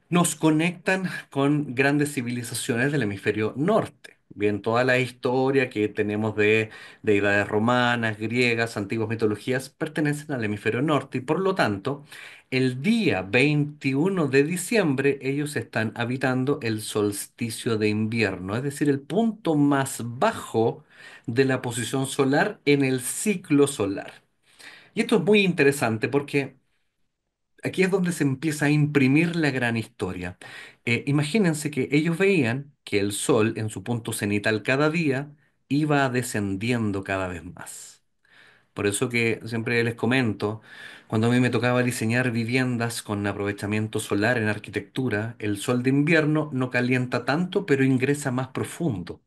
nos conectan con grandes civilizaciones del hemisferio norte. Bien, toda la historia que tenemos de deidades romanas, griegas, antiguas mitologías, pertenecen al hemisferio norte y por lo tanto, el día 21 de diciembre ellos están habitando el solsticio de invierno, es decir, el punto más bajo de la posición solar en el ciclo solar. Y esto es muy interesante porque aquí es donde se empieza a imprimir la gran historia. Imagínense que ellos veían que el sol en su punto cenital cada día iba descendiendo cada vez más. Por eso que siempre les comento, cuando a mí me tocaba diseñar viviendas con aprovechamiento solar en arquitectura, el sol de invierno no calienta tanto, pero ingresa más profundo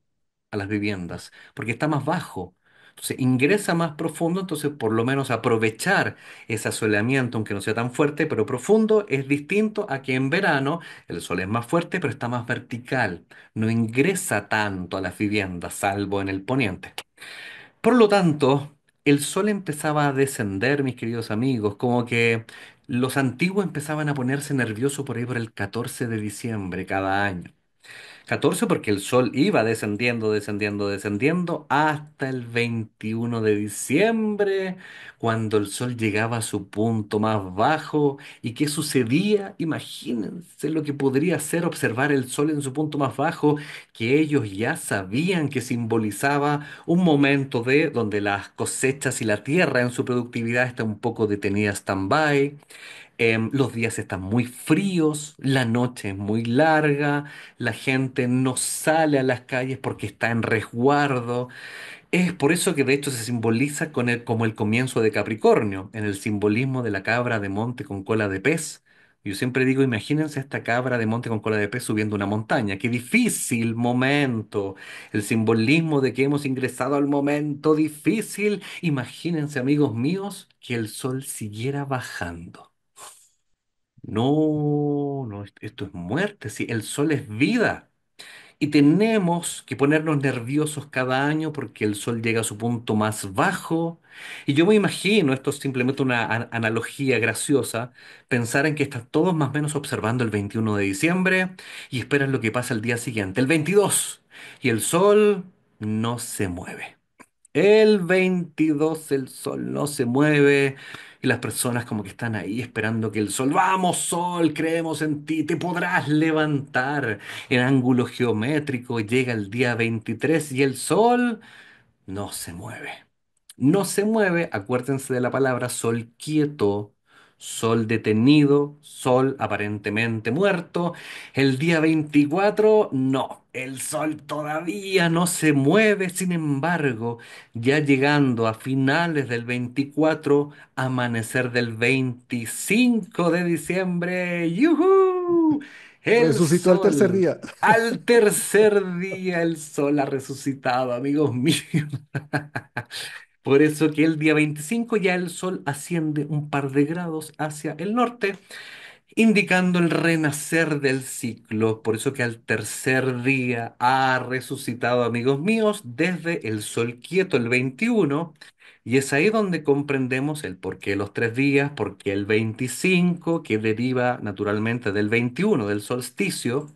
a las viviendas, porque está más bajo. Entonces ingresa más profundo, entonces por lo menos aprovechar ese asoleamiento, aunque no sea tan fuerte, pero profundo, es distinto a que en verano el sol es más fuerte, pero está más vertical. No ingresa tanto a las viviendas, salvo en el poniente. Por lo tanto, el sol empezaba a descender, mis queridos amigos, como que los antiguos empezaban a ponerse nerviosos por ahí por el 14 de diciembre cada año. 14 porque el sol iba descendiendo, descendiendo, descendiendo hasta el 21 de diciembre, cuando el sol llegaba a su punto más bajo. ¿Y qué sucedía? Imagínense lo que podría ser observar el sol en su punto más bajo, que ellos ya sabían que simbolizaba un momento de donde las cosechas y la tierra en su productividad está un poco detenida stand-by. Los días están muy fríos, la noche es muy larga, la gente no sale a las calles porque está en resguardo. Es por eso que de hecho se simboliza como el comienzo de Capricornio, en el simbolismo de la cabra de monte con cola de pez. Yo siempre digo, imagínense esta cabra de monte con cola de pez subiendo una montaña. ¡Qué difícil momento! El simbolismo de que hemos ingresado al momento difícil. Imagínense, amigos míos, que el sol siguiera bajando. No, no, esto es muerte, sí, el sol es vida. Y tenemos que ponernos nerviosos cada año porque el sol llega a su punto más bajo. Y yo me imagino, esto es simplemente una analogía graciosa, pensar en que están todos más o menos observando el 21 de diciembre y esperan lo que pasa el día siguiente, el 22, y el sol no se mueve. El 22 el sol no se mueve y las personas como que están ahí esperando que el sol, vamos sol, creemos en ti, te podrás levantar en ángulo geométrico. Llega el día 23 y el sol no se mueve. No se mueve, acuérdense de la palabra sol quieto, sol detenido, sol aparentemente muerto. El día 24 no, el sol todavía no se mueve, sin embargo, ya llegando a finales del 24, amanecer del 25 de diciembre, ¡yujú! El Resucitó al tercer sol. día. Al tercer día el sol ha resucitado, amigos míos. Por eso que el día 25 ya el sol asciende un par de grados hacia el norte, indicando el renacer del ciclo. Por eso que al tercer día ha resucitado, amigos míos, desde el sol quieto, el 21. Y es ahí donde comprendemos el porqué de los 3 días, porqué el 25, que deriva naturalmente del 21, del solsticio.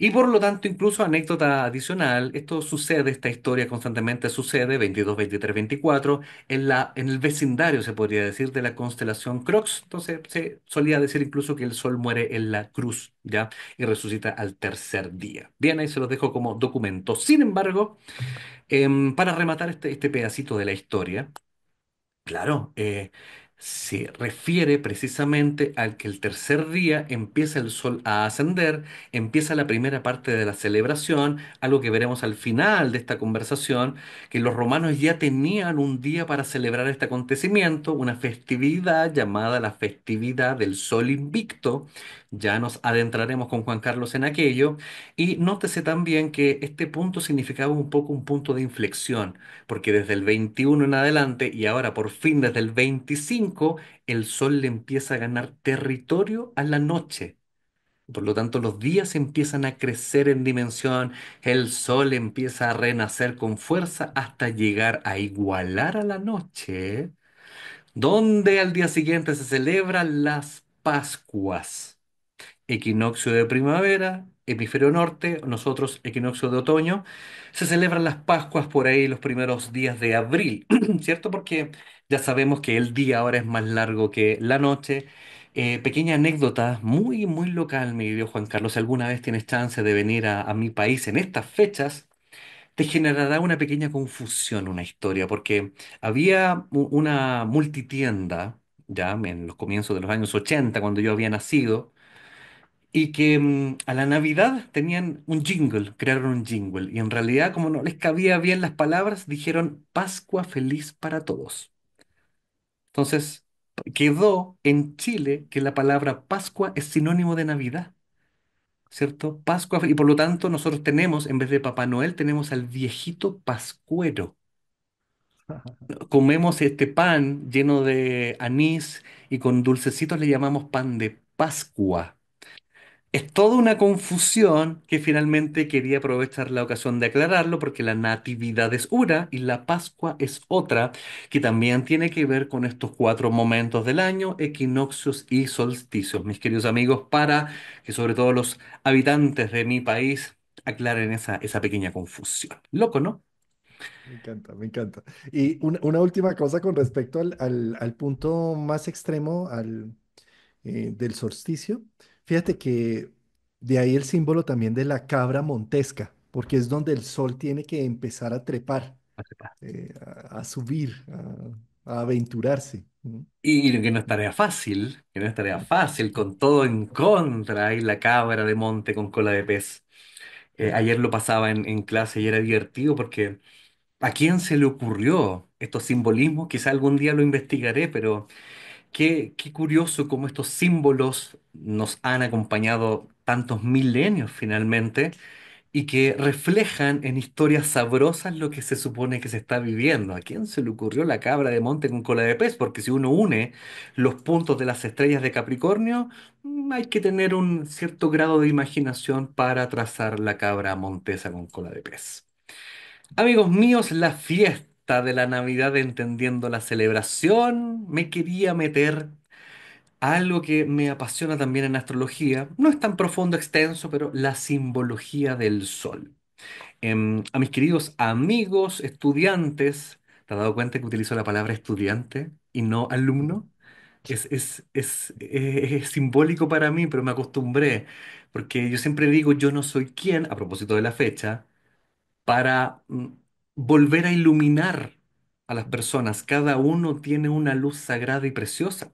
Y por lo tanto, incluso anécdota adicional, esto sucede, esta historia constantemente sucede, 22, 23, 24, en el vecindario, se podría decir, de la constelación Crox. Entonces, se solía decir incluso que el sol muere en la cruz, ¿ya? Y resucita al tercer día. Bien, ahí se los dejo como documento. Sin embargo, para rematar este pedacito de la historia, claro, se refiere precisamente al que el tercer día empieza el sol a ascender, empieza la primera parte de la celebración, algo que veremos al final de esta conversación, que los romanos ya tenían un día para celebrar este acontecimiento, una festividad llamada la festividad del sol invicto. Ya nos adentraremos con Juan Carlos en aquello, y nótese también que este punto significaba un poco un punto de inflexión porque desde el 21 en adelante y ahora por fin desde el 25, el sol le empieza a ganar territorio a la noche. Por lo tanto, los días empiezan a crecer en dimensión, el sol empieza a renacer con fuerza hasta llegar a igualar a la noche, donde al día siguiente se celebran las Pascuas. Equinoccio de primavera, hemisferio norte, nosotros equinoccio de otoño. Se celebran las Pascuas por ahí los primeros días de abril, ¿cierto? Porque ya sabemos que el día ahora es más largo que la noche. Pequeña anécdota muy, muy local, mi querido Juan Carlos. Si alguna vez tienes chance de venir a mi país en estas fechas, te generará una pequeña confusión, una historia, porque había una multitienda, ya en los comienzos de los años 80 cuando yo había nacido, y que a la Navidad tenían un jingle, crearon un jingle, y en realidad como no les cabía bien las palabras, dijeron Pascua feliz para todos. Entonces, quedó en Chile que la palabra Pascua es sinónimo de Navidad, ¿cierto? Pascua, y por lo tanto nosotros tenemos, en vez de Papá Noel, tenemos al viejito Pascuero. Comemos este pan lleno de anís y con dulcecitos le llamamos pan de Pascua. Es toda una confusión que finalmente quería aprovechar la ocasión de aclararlo porque la Natividad es una y la Pascua es otra, que también tiene que ver con estos cuatro momentos del año, equinoccios y solsticios, mis queridos amigos, para que sobre todo los habitantes de mi país aclaren esa pequeña confusión. Loco, ¿no? Me encanta, me encanta. Y una última cosa con respecto al punto más extremo del solsticio. Fíjate que de ahí el símbolo también de la cabra montesca, porque es donde el sol tiene que empezar a trepar, a subir, a aventurarse. ¿No? Y que no es tarea fácil, que no es tarea fácil, con todo en contra, y la cabra de monte con cola de pez. Ayer lo pasaba en clase y era divertido porque ¿a quién se le ocurrió estos simbolismos? Quizá algún día lo investigaré, pero qué curioso cómo estos símbolos nos han acompañado tantos milenios finalmente y que reflejan en historias sabrosas lo que se supone que se está viviendo. ¿A quién se le ocurrió la cabra de monte con cola de pez? Porque si uno une los puntos de las estrellas de Capricornio, hay que tener un cierto grado de imaginación para trazar la cabra montesa con cola de pez. Amigos míos, la fiesta de la Navidad, entendiendo la celebración, me quería meter a algo que me apasiona también en astrología. No es tan profundo, extenso, pero la simbología del sol. A mis queridos amigos, estudiantes, ¿te has dado cuenta que utilizo la palabra estudiante y no alumno? Es simbólico para mí, pero me acostumbré, porque yo siempre digo yo no soy quien, a propósito de la fecha, para volver a iluminar a las personas. Cada uno tiene una luz sagrada y preciosa.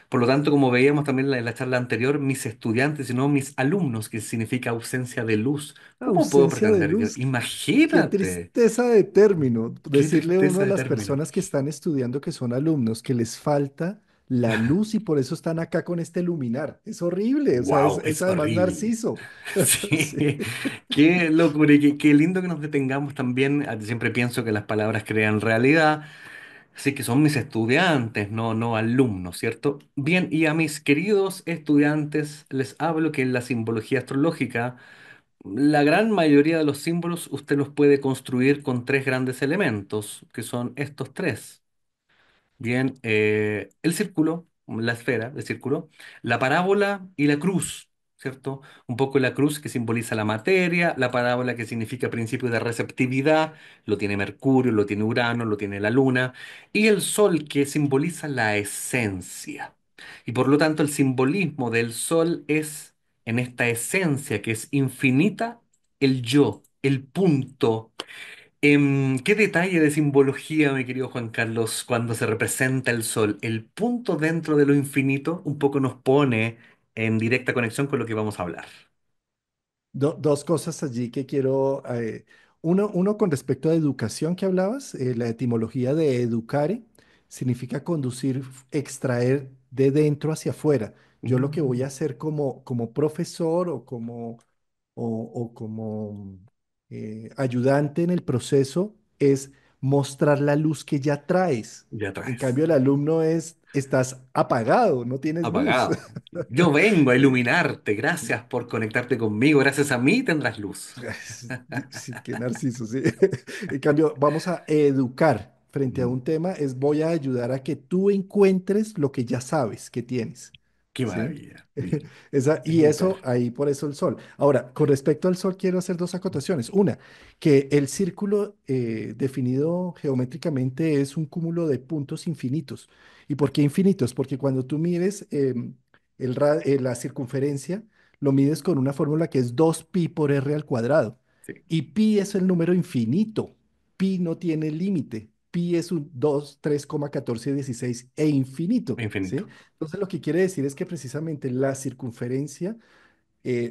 Por lo tanto, como veíamos también en la charla anterior, mis estudiantes, sino mis alumnos, que significa ausencia de luz. ¿Cómo puedo Ausencia de pretender que... luz. Qué Imagínate, tristeza de término. qué Decirle uno tristeza a de las término. personas que están estudiando que son alumnos que les falta la luz y por eso están acá con este luminar. Es horrible. O sea, ¡Wow! es Es además horrible. narciso. Sí, Sí. qué locura y qué lindo que nos detengamos también. Siempre pienso que las palabras crean realidad. Así que son mis estudiantes, no alumnos, ¿cierto? Bien, y a mis queridos estudiantes les hablo que en la simbología astrológica, la gran mayoría de los símbolos usted los puede construir con tres grandes elementos, que son estos tres. Bien, el círculo, la esfera, el círculo, la parábola y la cruz, ¿cierto? Un poco la cruz que simboliza la materia, la parábola que significa principio de receptividad, lo tiene Mercurio, lo tiene Urano, lo tiene la Luna, y el Sol que simboliza la esencia. Y por lo tanto el simbolismo del Sol es en esta esencia que es infinita, el yo, el punto. ¿Qué detalle de simbología, mi querido Juan Carlos, cuando se representa el sol? El punto dentro de lo infinito un poco nos pone en directa conexión con lo que vamos a hablar. Dos cosas allí que quiero. Uno con respecto a educación que hablabas, la etimología de educare significa conducir, extraer de dentro hacia afuera. Yo lo que voy Mm, a hacer como profesor o como ayudante en el proceso es mostrar la luz que ya traes. ya En traes. cambio, el alumno estás apagado, no tienes luz. Apagado. Yo vengo a iluminarte. Gracias por conectarte conmigo. Gracias a mí tendrás luz. Sí, qué narciso, sí. En cambio, vamos a educar frente a Mm, un tema, voy a ayudar a que tú encuentres lo que ya sabes que tienes, qué ¿sí? maravilla. Bien. Y eso, Ejemplar. ahí por eso el sol. Ahora, con respecto al sol, quiero hacer dos acotaciones. Una, que el círculo definido geométricamente es un cúmulo de puntos infinitos. ¿Y por qué infinitos? Porque cuando tú mides la circunferencia, lo mides con una fórmula que es 2pi por r al cuadrado. Sí. Y pi es el número infinito. Pi no tiene límite. Pi es un 2, 3,1416 e infinito, ¿sí? Infinito. Entonces lo que quiere decir es que precisamente la circunferencia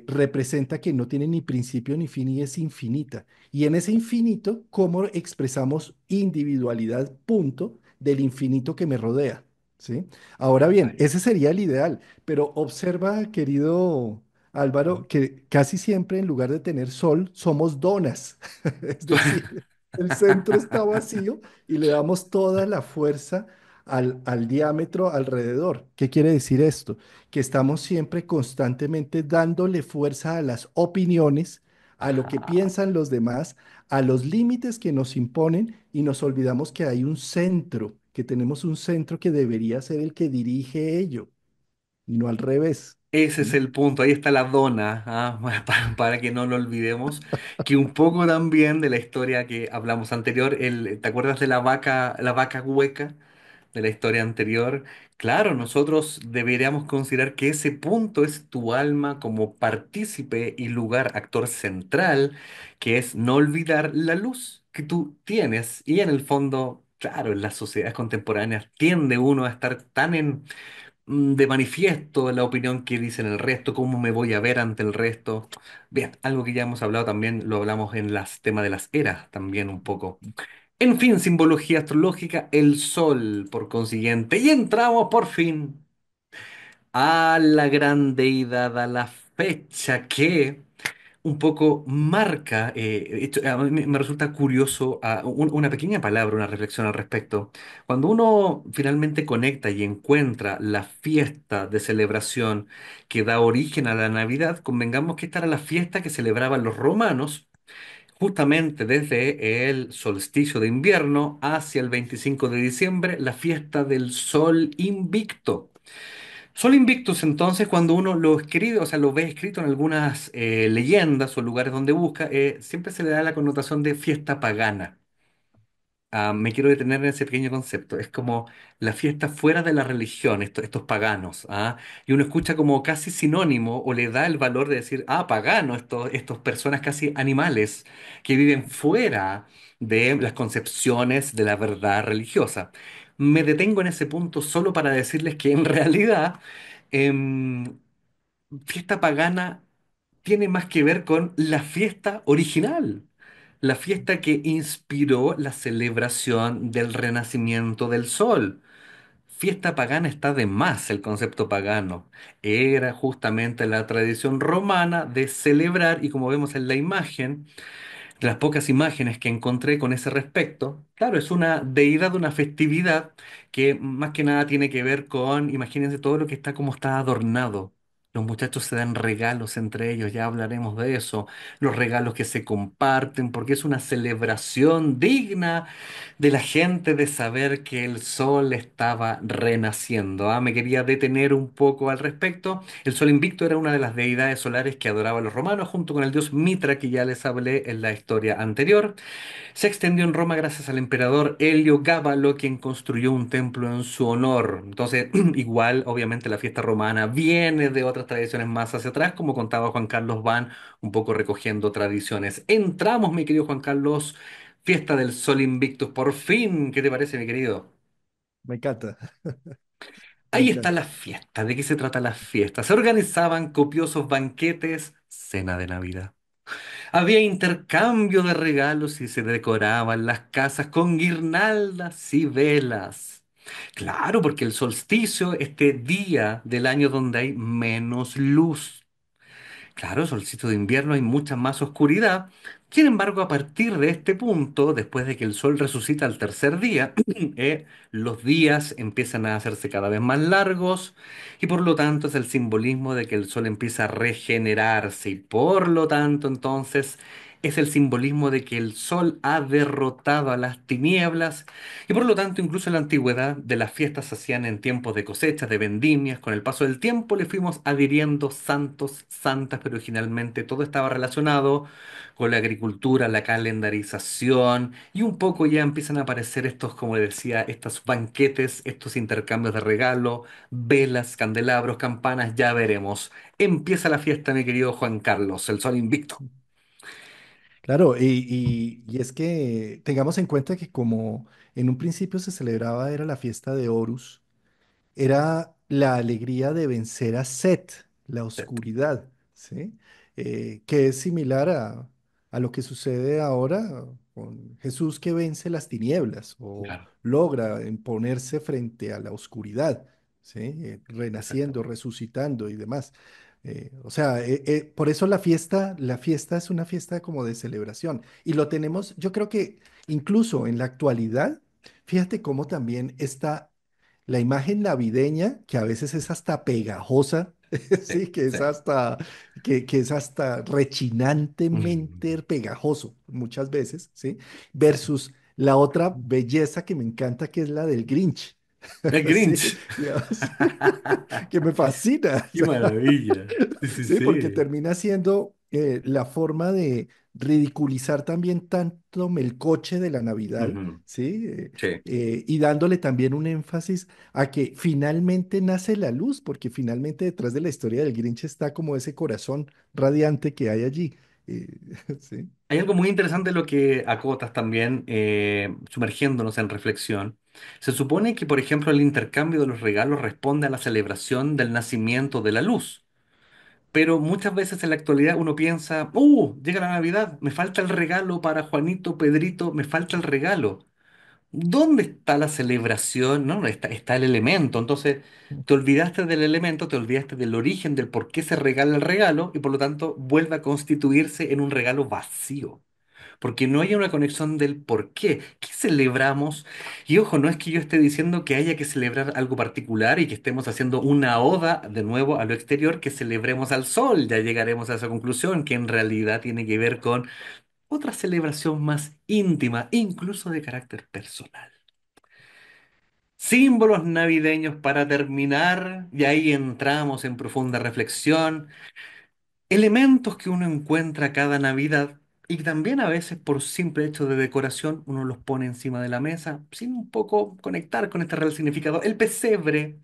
representa que no tiene ni principio ni fin y es infinita. Y en ese infinito, ¿cómo expresamos individualidad, punto, del infinito que me rodea? ¿Sí? Ahora bien, Ay. ese sería el ideal, pero observa, querido Álvaro, que casi siempre en lugar de tener sol, somos donas. Es decir, el centro está vacío y le damos toda la fuerza al diámetro alrededor. ¿Qué quiere decir esto? Que estamos siempre constantemente dándole fuerza a las opiniones, a lo que Ah, piensan los demás, a los límites que nos imponen y nos olvidamos que hay un centro, que tenemos un centro que debería ser el que dirige ello y no al revés. ese es ¿Mm? el punto, ahí está la dona, para que no lo olvidemos, que un poco también de la historia que hablamos anterior, ¿te acuerdas de la vaca hueca? De la historia anterior, claro, nosotros deberíamos considerar que ese punto es tu alma como partícipe y lugar, actor central, que es no olvidar la luz que tú tienes. Y en el fondo, claro, en las sociedades contemporáneas tiende uno a estar tan de manifiesto la opinión que dicen el resto, cómo me voy a ver ante el resto. Bien, algo que ya hemos hablado también, lo hablamos en las temas de las eras también un poco. En fin, simbología astrológica, el sol, por consiguiente. Y entramos por fin a la gran deidad, a la fecha que un poco marca, a mí me resulta curioso, una pequeña palabra, una reflexión al respecto. Cuando uno finalmente conecta y encuentra la fiesta de celebración que da origen a la Navidad, convengamos que esta era la fiesta que celebraban los romanos justamente desde el solsticio de invierno hacia el 25 de diciembre, la fiesta del Sol Invicto. Sol Invictus, entonces, cuando uno lo escribe, o sea, lo ve escrito en algunas leyendas o lugares donde busca, siempre se le da la connotación de fiesta pagana. Me quiero detener en ese pequeño concepto. Es como la fiesta fuera de la religión, estos paganos. Y uno escucha como casi sinónimo o le da el valor de decir, pagano, estos personas casi animales que viven fuera de las concepciones de la verdad religiosa. Me detengo en ese punto solo para decirles que en realidad em, fiesta pagana tiene más que ver con la fiesta original, la fiesta que inspiró la celebración del renacimiento del sol. Fiesta pagana está de más el concepto pagano. Era justamente la tradición romana de celebrar, y como vemos en la imagen, de las pocas imágenes que encontré con ese respecto, claro, es una deidad, una festividad que más que nada tiene que ver con, imagínense todo lo que está como está adornado. Los muchachos se dan regalos entre ellos, ya hablaremos de eso. Los regalos que se comparten, porque es una celebración digna de la gente de saber que el sol estaba renaciendo. Me quería detener un poco al respecto. El sol invicto era una de las deidades solares que adoraban los romanos, junto con el dios Mitra, que ya les hablé en la historia anterior. Se extendió en Roma gracias al emperador Helio Gábalo, quien construyó un templo en su honor. Entonces, igual, obviamente, la fiesta romana viene de otras tradiciones más hacia atrás, como contaba Juan Carlos Van, un poco recogiendo tradiciones. Entramos, mi querido Juan Carlos, fiesta del Sol Invictus, por fin. ¿Qué te parece, mi querido? Me encanta, me Ahí está la encanta. fiesta. ¿De qué se trata la fiesta? Se organizaban copiosos banquetes, cena de Navidad. Había intercambio de regalos y se decoraban las casas con guirnaldas y velas. Claro, porque el solsticio, este día del año donde hay menos luz. Claro, solsticio de invierno hay mucha más oscuridad. Sin embargo, a partir de este punto, después de que el sol resucita al tercer día, los días empiezan a hacerse cada vez más largos y por lo tanto es el simbolismo de que el sol empieza a regenerarse y por lo tanto entonces es el simbolismo de que el sol ha derrotado a las tinieblas y por lo tanto incluso en la antigüedad de las fiestas se hacían en tiempos de cosechas, de vendimias. Con el paso del tiempo le fuimos adhiriendo santos, santas, pero originalmente todo estaba relacionado con la agricultura, la calendarización y un poco ya empiezan a aparecer estos, como decía, estos banquetes, estos intercambios de regalo, velas, candelabros, campanas, ya veremos. Empieza la fiesta, mi querido Juan Carlos, el sol invicto. Claro, y es que tengamos en cuenta que como en un principio se celebraba era la fiesta de Horus, era la alegría de vencer a Set, la oscuridad, ¿sí? Que es similar a lo que sucede ahora con Jesús que vence las tinieblas o Claro, logra imponerse frente a la oscuridad, ¿sí? Renaciendo, exactamente. resucitando y demás. O sea, por eso la fiesta es una fiesta como de celebración. Y lo tenemos, yo creo que incluso en la actualidad, fíjate cómo también está. la imagen navideña, que a veces es hasta pegajosa, Sí, sí, que sí. es hasta, que es hasta rechinantemente Mm. pegajoso muchas veces, ¿sí? Versus la otra belleza que me encanta, que es la del Grinch, El sí, Grinch. digamos, que me fascina. Qué maravilla. Sí, sí, Sí, porque sí. termina siendo la forma de ridiculizar también tanto Melcoche de la Navidad, Ujú. ¿sí? Sí. Y dándole también un énfasis a que finalmente nace la luz, porque finalmente detrás de la historia del Grinch está como ese corazón radiante que hay allí. eh, ¿Sí? Hay algo muy interesante en lo que acotas también, sumergiéndonos en reflexión. Se supone que, por ejemplo, el intercambio de los regalos responde a la celebración del nacimiento de la luz. Pero muchas veces en la actualidad uno piensa, llega la Navidad, me falta el regalo para Juanito, Pedrito, me falta el regalo. ¿Dónde está la celebración? No, no, está el elemento. Entonces, te olvidaste del elemento, te olvidaste del origen, del por qué se regala el regalo y por lo tanto vuelve a constituirse en un regalo vacío. Porque no hay una conexión del por qué. ¿Qué celebramos? Y ojo, no es que yo esté diciendo que haya que celebrar algo particular y que estemos haciendo una oda de nuevo a lo exterior, que celebremos al sol. Ya llegaremos a esa conclusión, que en realidad tiene que ver con otra celebración más íntima, incluso de carácter personal. Símbolos navideños para terminar, y ahí entramos en profunda reflexión. Elementos que uno encuentra cada Navidad y que también a veces por simple hecho de decoración uno los pone encima de la mesa sin un poco conectar con este real significado. El pesebre.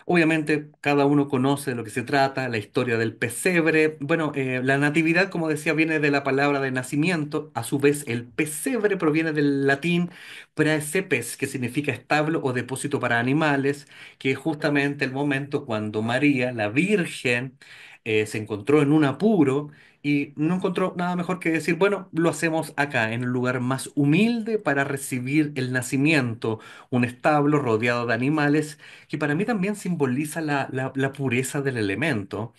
Obviamente, cada uno conoce de lo que se trata, la historia del pesebre. Bueno, la natividad, como decía, viene de la palabra de nacimiento. A su vez, el pesebre proviene del latín praesepe, que significa establo o depósito para animales, que es justamente el momento cuando María, la Virgen, se encontró en un apuro y no encontró nada mejor que decir, bueno, lo hacemos acá, en el lugar más humilde para recibir el nacimiento, un establo rodeado de animales que para mí también simboliza la pureza del elemento.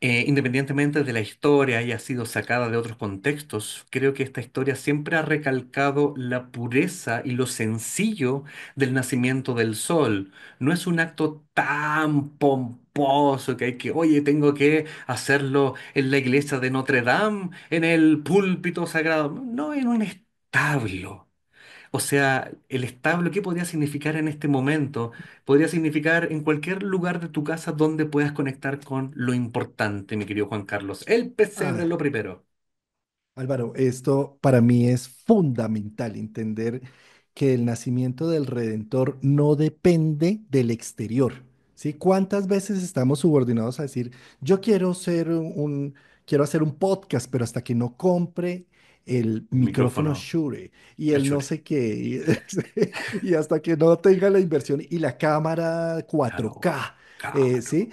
Independientemente de la historia haya sido sacada de otros contextos, creo que esta historia siempre ha recalcado la pureza y lo sencillo del nacimiento del sol. No es un acto tan pomposo que hay que, oye, tengo que hacerlo en la iglesia de Notre Dame, en el púlpito sagrado. No, en un establo. O sea, el establo, ¿qué podría significar en este momento? Podría significar en cualquier lugar de tu casa donde puedas conectar con lo importante, mi querido Juan Carlos. El pesebre es lo Ah, primero. Álvaro, esto para mí es fundamental, entender que el nacimiento del Redentor no depende del exterior, ¿sí? ¿Cuántas veces estamos subordinados a decir, yo quiero quiero hacer un podcast, pero hasta que no compre el micrófono Micrófono, Shure y el el no Shure. sé qué, y hasta que no tenga la inversión y la cámara Claro, 4K, claro. ¿sí?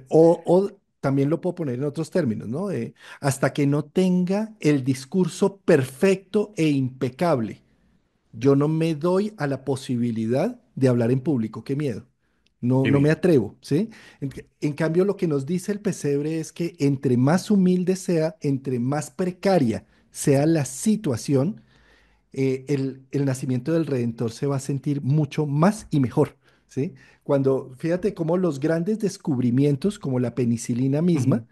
O también lo puedo poner en otros términos, ¿no? Hasta que no tenga el discurso perfecto e impecable. Yo no me doy a la posibilidad de hablar en público. Qué miedo. No, Qué no me miedo. atrevo, ¿sí? En cambio, lo que nos dice el pesebre es que entre más humilde sea, entre más precaria sea la situación, el nacimiento del Redentor se va a sentir mucho más y mejor, ¿sí? Cuando, fíjate cómo los grandes descubrimientos, como la penicilina misma, Ujú.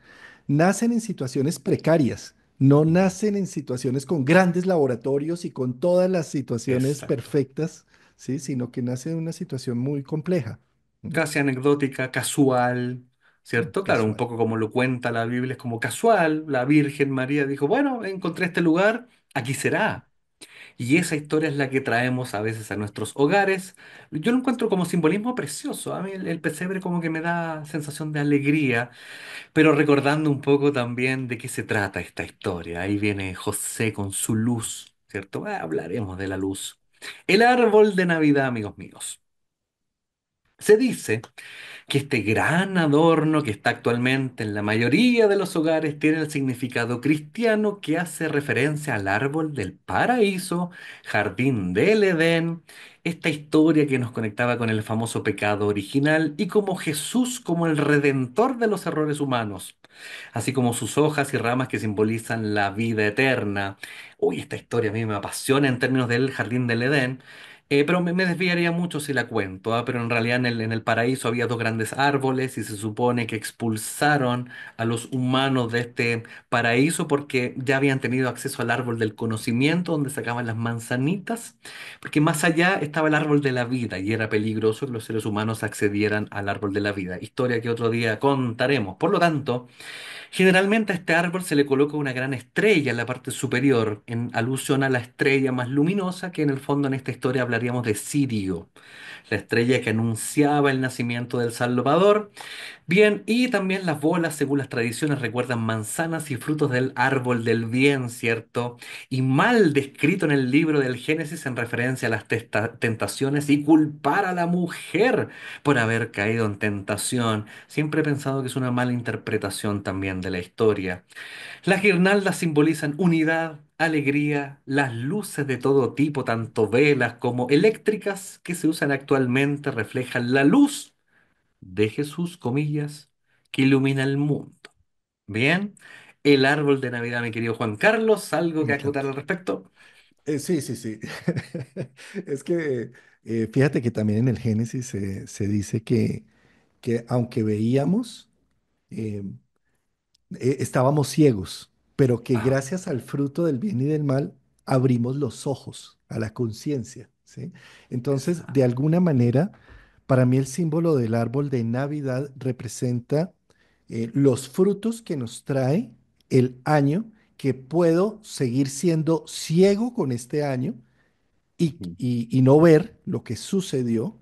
nacen en situaciones precarias, no nacen en situaciones con grandes laboratorios y con todas las situaciones Exacto. perfectas, ¿sí? Sino que nace en una situación muy compleja. ¿Mm? Casi anecdótica, casual, ¿cierto? Claro, un Casual. poco como lo cuenta la Biblia, es como casual. La Virgen María dijo, bueno, encontré este lugar, aquí será. Y esa historia es la que traemos a veces a nuestros hogares. Yo lo encuentro como simbolismo precioso. A mí el pesebre como que me da sensación de alegría, pero recordando un poco también de qué se trata esta historia. Ahí viene José con su luz, ¿cierto? Hablaremos de la luz. El árbol de Navidad, amigos míos. Se dice que este gran adorno que está actualmente en la mayoría de los hogares tiene el significado cristiano que hace referencia al árbol del paraíso, jardín del Edén, esta historia que nos conectaba con el famoso pecado original y como Jesús como el redentor de los errores humanos, así como sus hojas y ramas que simbolizan la vida eterna. Uy, esta historia a mí me apasiona en términos del jardín del Edén. Pero me desviaría mucho si la cuento, ¿ah? Pero en realidad en el paraíso había dos grandes árboles y se supone que expulsaron a los humanos de este paraíso porque ya habían tenido acceso al árbol del conocimiento donde sacaban las manzanitas, porque más allá estaba el árbol de la vida y era peligroso que los seres humanos accedieran al árbol de la vida. Historia que otro día contaremos. Por lo tanto, generalmente a este árbol se le coloca una gran estrella en la parte superior, en alusión a la estrella más luminosa, que en el fondo en esta historia hablaríamos de Sirio, la estrella que anunciaba el nacimiento del Salvador. Bien, y también las bolas, según las tradiciones, recuerdan manzanas y frutos del árbol del bien, ¿cierto? Y mal descrito en el libro del Génesis en referencia a las tentaciones y culpar a la mujer por haber caído en tentación. Siempre he pensado que es una mala interpretación también de la historia. Las guirnaldas simbolizan unidad, alegría, las luces de todo tipo, tanto velas como eléctricas, que se usan actualmente, reflejan la luz de Jesús, comillas, que ilumina el mundo. Bien, el árbol de Navidad, mi querido Juan Carlos, ¿algo Me que acotar encanta. al respecto? Sí, sí, sí. Es que fíjate que también en el Génesis se dice que aunque veíamos, eh, estábamos ciegos, pero que Ah, gracias al fruto del bien y del mal abrimos los ojos a la conciencia, ¿sí? Entonces, de exacto. alguna manera, para mí el símbolo del árbol de Navidad representa los frutos que nos trae el año, que puedo seguir siendo ciego con este año y no ver lo que sucedió,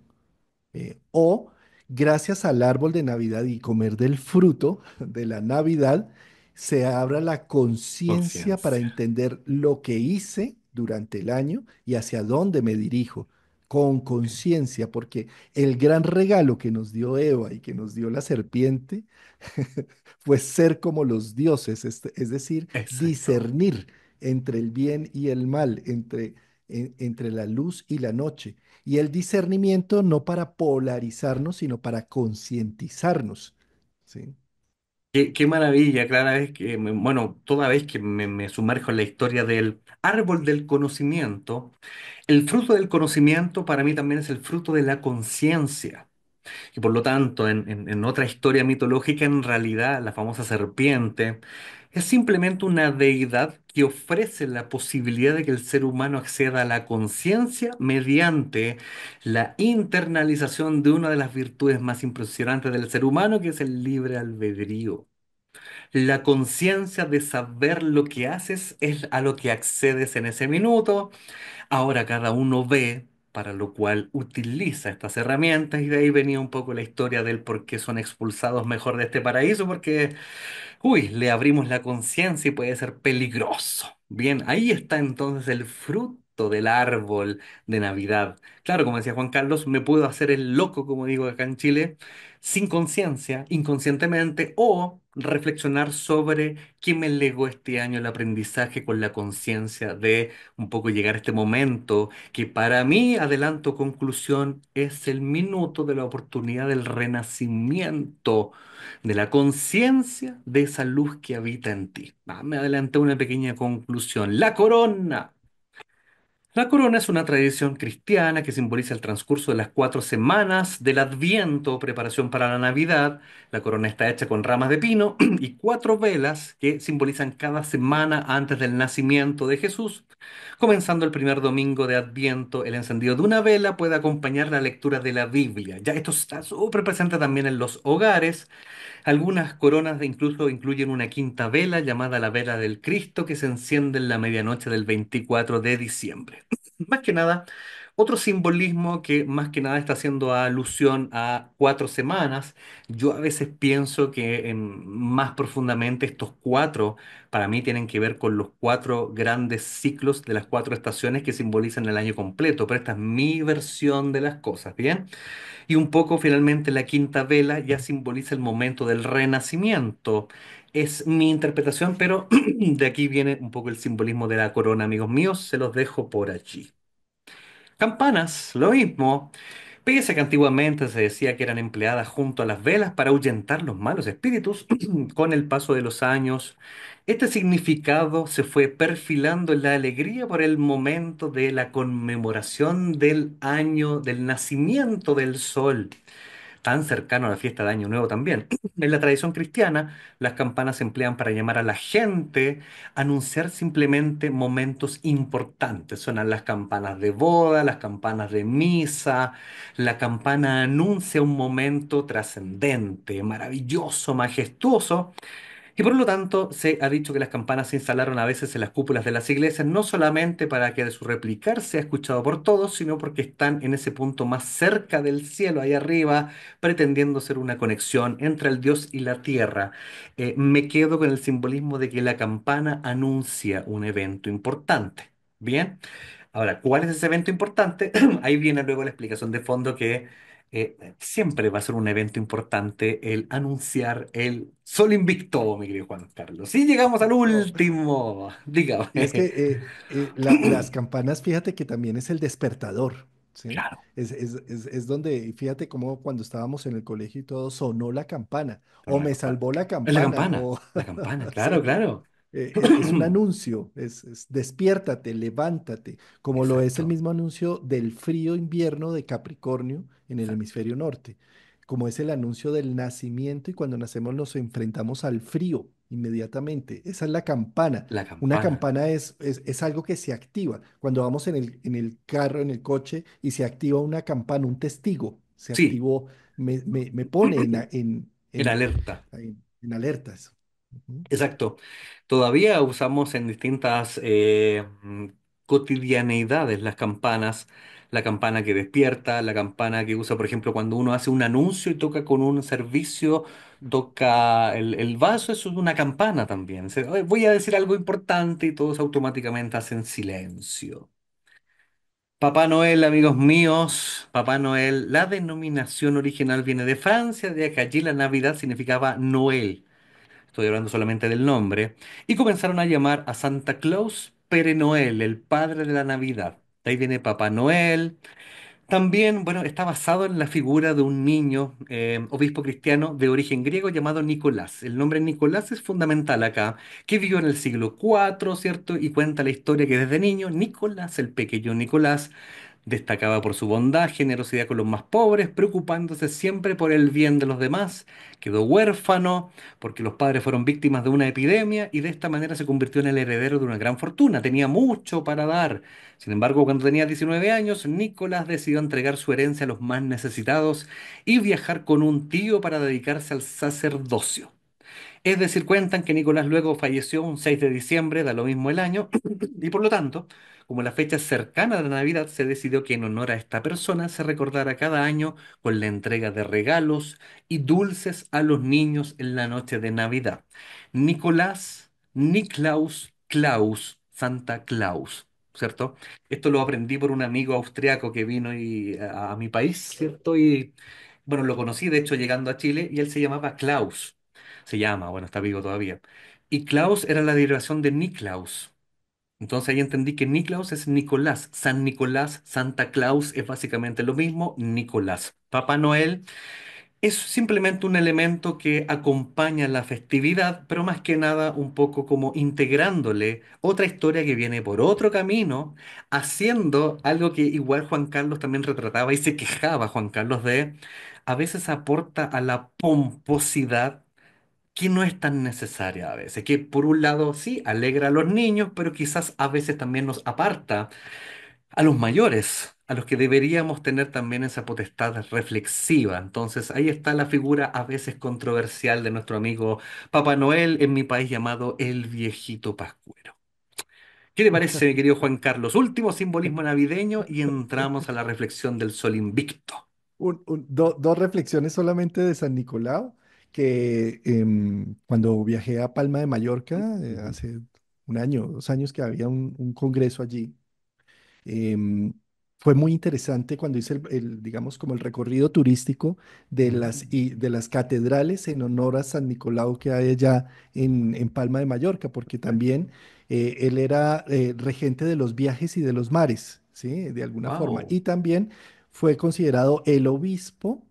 o gracias al árbol de Navidad y comer del fruto de la Navidad, se abra la conciencia para Conciencia. entender lo que hice durante el año y hacia dónde me dirijo, con conciencia, porque el gran regalo que nos dio Eva y que nos dio la serpiente fue ser como los dioses, es decir, Exacto. discernir entre el bien y el mal, entre la luz y la noche. Y el discernimiento no para polarizarnos, sino para concientizarnos. ¿Sí? Qué maravilla, cada vez que, bueno, toda vez que me sumerjo en la historia del árbol del conocimiento, el fruto del conocimiento para mí también es el fruto de la conciencia. Y por lo tanto, en otra historia mitológica, en realidad, la famosa serpiente es simplemente una deidad que ofrece la posibilidad de que el ser humano acceda a la conciencia mediante la internalización de una de las virtudes más impresionantes del ser humano, que es el libre albedrío. La conciencia de saber lo que haces es a lo que accedes en ese minuto. Ahora cada uno ve para lo cual utiliza estas herramientas y de ahí venía un poco la historia del por qué son expulsados mejor de este paraíso, porque uy, le abrimos la conciencia y puede ser peligroso. Bien, ahí está entonces el fruto del árbol de Navidad. Claro, como decía Juan Carlos, me puedo hacer el loco, como digo acá en Chile, sin conciencia, inconscientemente, o reflexionar sobre qué me legó este año el aprendizaje con la conciencia de un poco llegar a este momento, que para mí, adelanto conclusión, es el minuto de la oportunidad del renacimiento de la conciencia de esa luz que habita en ti. Me adelanté a una pequeña conclusión. La corona. La corona es una tradición cristiana que simboliza el transcurso de las 4 semanas del Adviento, preparación para la Navidad. La corona está hecha con ramas de pino y 4 velas que simbolizan cada semana antes del nacimiento de Jesús. Comenzando el primer domingo de Adviento, el encendido de una vela puede acompañar la lectura de la Biblia. Ya esto está súper presente también en los hogares. Algunas coronas incluso incluyen una quinta vela llamada la vela del Cristo que se enciende en la medianoche del 24 de diciembre. Más que nada, otro simbolismo que más que nada está haciendo alusión a 4 semanas. Yo a veces pienso que más profundamente estos cuatro para mí tienen que ver con los 4 grandes ciclos de las 4 estaciones que simbolizan el año completo, pero esta es mi versión de las cosas, ¿bien? Y un poco finalmente la quinta vela ya simboliza el momento del renacimiento. Es mi interpretación, pero de aquí viene un poco el simbolismo de la corona, amigos míos. Se los dejo por allí. Campanas, lo mismo. Pese a que antiguamente se decía que eran empleadas junto a las velas para ahuyentar los malos espíritus, con el paso de los años Este significado se fue perfilando en la alegría por el momento de la conmemoración del año del nacimiento del sol, tan cercano a la fiesta de Año Nuevo también. En la tradición cristiana, las campanas se emplean para llamar a la gente, anunciar simplemente momentos importantes. Suenan las campanas de boda, las campanas de misa. La campana anuncia un momento trascendente, maravilloso, majestuoso, y por lo tanto, se ha dicho que las campanas se instalaron a veces en las cúpulas de las iglesias, no solamente para que su replicar sea escuchado por todos, sino porque están en ese punto más cerca del cielo, ahí arriba, pretendiendo ser una conexión entre el Dios y la tierra. Me quedo con el simbolismo de que la campana anuncia un evento importante. Bien, ahora, ¿cuál es ese evento importante? Ahí viene luego la explicación de fondo que siempre va a ser un evento importante el anunciar el Sol Invicto, mi querido Juan Carlos. Sí, llegamos al No. último. Y es que Dígame. las campanas, fíjate que también es el despertador, ¿sí? Claro, Es donde, fíjate cómo cuando estábamos en el colegio y todo, sonó la campana, pero o la me campana. salvó la Es la campana, campana. o La campana, claro, sí, claro. es un anuncio, es despiértate, levántate, como lo es el Exacto. mismo anuncio del frío invierno de Capricornio en el Exacto. hemisferio norte, como es el anuncio del nacimiento y cuando nacemos nos enfrentamos al frío inmediatamente. Esa es la campana. La Una campana. campana es algo que se activa. Cuando vamos en el carro, en el coche, y se activa una campana, un testigo, se Sí, activó, me pone en alerta. en alertas. Ujú. Exacto. Todavía usamos en distintas cotidianeidades las campanas, la campana que despierta, la campana que usa, por ejemplo, cuando uno hace un anuncio y toca con un servicio, toca el vaso, eso es una campana también. "Oye, voy a decir algo importante" y todos automáticamente hacen silencio. Papá Noel, amigos míos, Papá Noel, la denominación original viene de Francia, de que allí la Navidad significaba Noel. Estoy hablando solamente del nombre, y comenzaron a llamar a Santa Claus Pere Noel, el padre de la Navidad. De ahí viene Papá Noel. También, bueno, está basado en la figura de un niño, obispo cristiano de origen griego llamado Nicolás. El nombre Nicolás es fundamental acá, que vivió en el siglo IV, ¿cierto? Y cuenta la historia que desde niño, Nicolás, el pequeño Nicolás, destacaba por su bondad, generosidad con los más pobres, preocupándose siempre por el bien de los demás. Quedó huérfano porque los padres fueron víctimas de una epidemia y de esta manera se convirtió en el heredero de una gran fortuna. Tenía mucho para dar. Sin embargo, cuando tenía 19 años, Nicolás decidió entregar su herencia a los más necesitados y viajar con un tío para dedicarse al sacerdocio. Es decir, cuentan que Nicolás luego falleció un 6 de diciembre, da lo mismo el año, y por lo tanto, como la fecha es cercana a la Navidad, se decidió que en honor a esta persona se recordara cada año con la entrega de regalos y dulces a los niños en la noche de Navidad. Nicolás, Niklaus, Klaus, Santa Claus, ¿cierto? Esto lo aprendí por un amigo austriaco que vino a mi país, ¿cierto? Y bueno, lo conocí de hecho llegando a Chile y él se llamaba Klaus. Se llama, bueno, está vivo todavía. Y Klaus era la derivación de Niklaus. Entonces ahí entendí que Niklaus es Nicolás. San Nicolás, Santa Claus es básicamente lo mismo, Nicolás. Papá Noel es simplemente un elemento que acompaña la festividad, pero más que nada un poco como integrándole otra historia que viene por otro camino, haciendo algo que igual Juan Carlos también retrataba y se quejaba Juan Carlos de, a veces aporta a la pomposidad que no es tan necesaria a veces, que por un lado sí alegra a los niños, pero quizás a veces también nos aparta a los mayores, a los que deberíamos tener también esa potestad reflexiva. Entonces ahí está la figura a veces controversial de nuestro amigo Papá Noel en mi país llamado el viejito Pascuero. ¿Qué te parece, mi querido Juan Carlos? Último simbolismo navideño y entramos a la reflexión del sol invicto. Dos reflexiones solamente de San Nicolau, que cuando viajé a Palma de Mallorca, Ujú. hace un año, 2 años que había un congreso allí. Em, Fue muy interesante cuando hice digamos, como el recorrido turístico Mm. de las catedrales en honor a San Nicolau que hay allá en Palma de Mallorca, porque también él era regente de los viajes y de los mares, ¿sí? De alguna forma. Wow. Y también fue considerado el obispo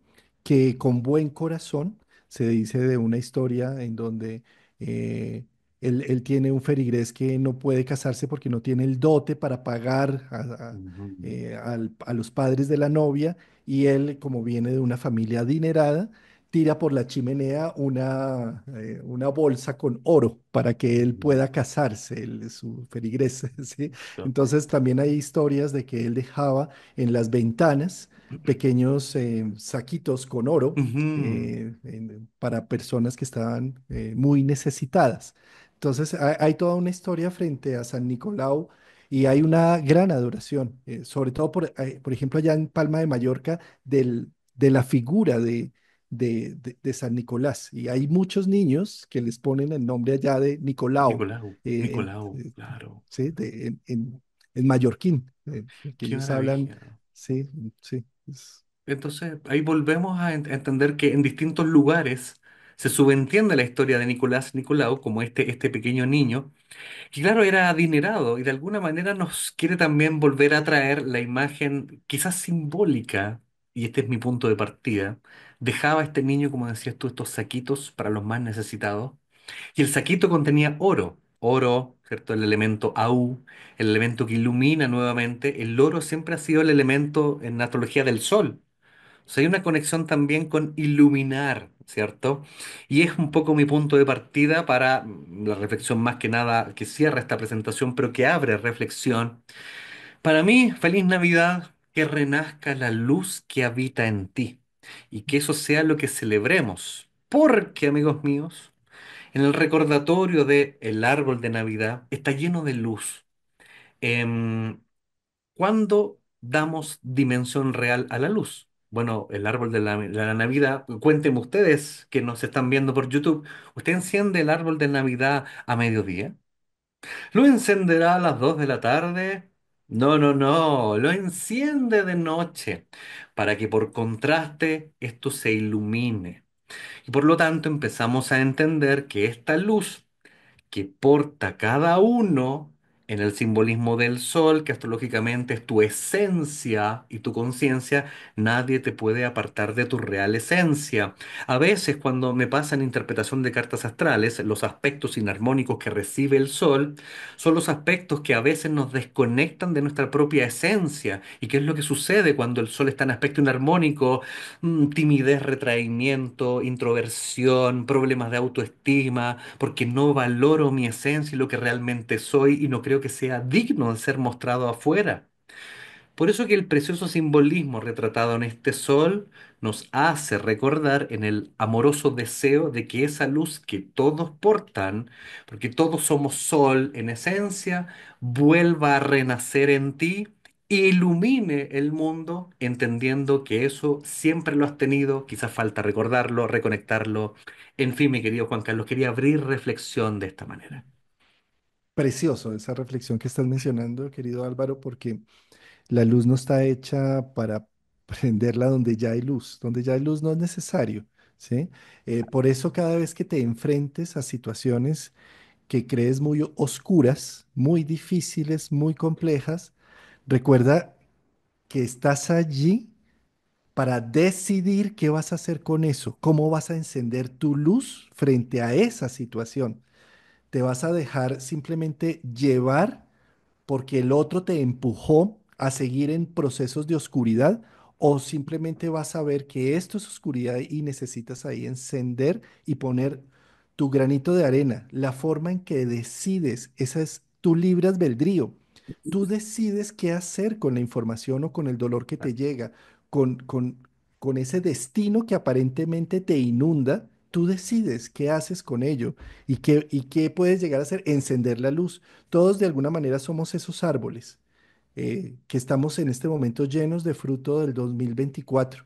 que con buen corazón, se dice de una historia en donde eh, Él tiene un ferigrés que no puede casarse porque no tiene el dote para pagar Ujú. a los padres de la novia y él, como viene de una familia adinerada, tira por la chimenea una bolsa con oro para que él Ujú. pueda casarse, su ferigrés, ¿sí? Yo. Entonces también hay historias de que él dejaba en las ventanas pequeños saquitos con oro Ujú. para personas que estaban muy necesitadas. Entonces hay toda una historia frente a San Nicolau y hay una gran adoración, sobre todo por ejemplo allá en Palma de Mallorca, de la figura de San Nicolás. Y hay muchos niños que les ponen el nombre allá de Nicolau, Nicolau, eh, Nicolau, eh, claro. ¿sí? En mallorquín, que Qué ellos hablan, maravilla. sí, sí. Entonces, ahí volvemos a a entender que en distintos lugares se subentiende la historia de Nicolás Nicolau como este pequeño niño, que claro, era adinerado y de alguna manera nos quiere también volver a traer la imagen quizás simbólica, y este es mi punto de partida. Dejaba a este niño, como decías tú, estos saquitos para los más necesitados, y el saquito contenía oro. Oro, ¿cierto? El elemento Au, el elemento que ilumina nuevamente. El oro siempre ha sido el elemento en la astrología del sol. O sea, hay una conexión también con iluminar, ¿cierto? Y es un poco mi punto de partida para la reflexión más que nada que cierra esta presentación, pero que abre reflexión. Para mí, feliz Navidad, que renazca la luz que habita en ti y que eso sea lo que celebremos. Porque, amigos míos, en el recordatorio de el árbol de Navidad está lleno de luz. Em, ¿Cuándo damos dimensión real a la luz? Bueno, el árbol de la Navidad, cuéntenme ustedes que nos están viendo por YouTube, ¿usted enciende el árbol de Navidad a mediodía? ¿Lo encenderá a las 2 de la tarde? No, no, no, lo enciende de noche para que por contraste esto se ilumine. Y por lo tanto empezamos a entender que esta luz que porta cada uno en el simbolismo del sol, que astrológicamente es tu esencia y tu conciencia, nadie te puede apartar de tu real esencia. A veces cuando me pasan interpretación de cartas astrales, los aspectos inarmónicos que recibe el sol son los aspectos que a veces nos desconectan de nuestra propia esencia. ¿Y qué es lo que sucede cuando el sol está en aspecto inarmónico? Timidez, retraimiento, introversión, problemas de autoestima, porque no valoro mi esencia y lo que realmente soy y no creo que sea digno de ser mostrado afuera. Por eso que el precioso simbolismo retratado en este sol nos hace recordar en el amoroso deseo de que esa luz que todos portan, porque todos somos sol en esencia, vuelva a renacer en ti, ilumine el mundo, entendiendo que eso siempre lo has tenido, quizás falta recordarlo, reconectarlo. En fin, mi querido Juan Carlos, quería abrir reflexión de esta manera. Precioso esa reflexión que estás mencionando, querido Álvaro, porque la luz no está hecha para prenderla donde ya hay luz. Donde ya hay luz no es necesario, ¿sí? Por eso cada vez que te enfrentes a situaciones que crees muy oscuras, muy difíciles, muy complejas, recuerda que estás allí para decidir qué vas a hacer con eso, cómo vas a encender tu luz frente a esa situación. ¿Te vas a dejar simplemente llevar porque el otro te empujó a seguir en procesos de oscuridad o simplemente vas a ver que esto es oscuridad y necesitas ahí encender y poner tu granito de arena? La forma en que decides, esa es tu libre albedrío. Tú decides qué hacer con la información o con el dolor que te llega, con, con, con ese destino que aparentemente te inunda. Tú decides qué haces con ello y qué puedes llegar a hacer, encender la luz. Todos de alguna manera somos esos árboles que estamos en este momento llenos de fruto del 2024.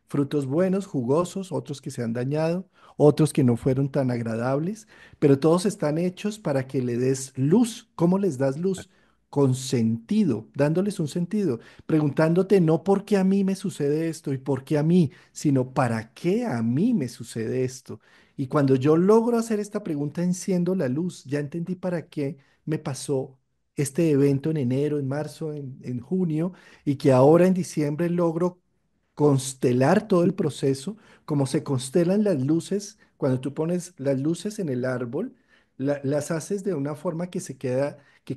Frutos buenos, jugosos, otros que se han dañado, otros que no fueron tan agradables, pero todos están hechos para que le des luz. ¿Cómo les das luz? Con sentido, dándoles un sentido, preguntándote no por qué a mí me sucede esto y por qué a mí, sino para qué a mí me sucede esto. Y cuando yo logro hacer esta pregunta, enciendo la luz, ya entendí para qué me pasó este evento en enero, en marzo, en junio, y que ahora en diciembre logro constelar todo el proceso, como se constelan las luces, cuando tú pones las luces en el árbol, las haces de una forma que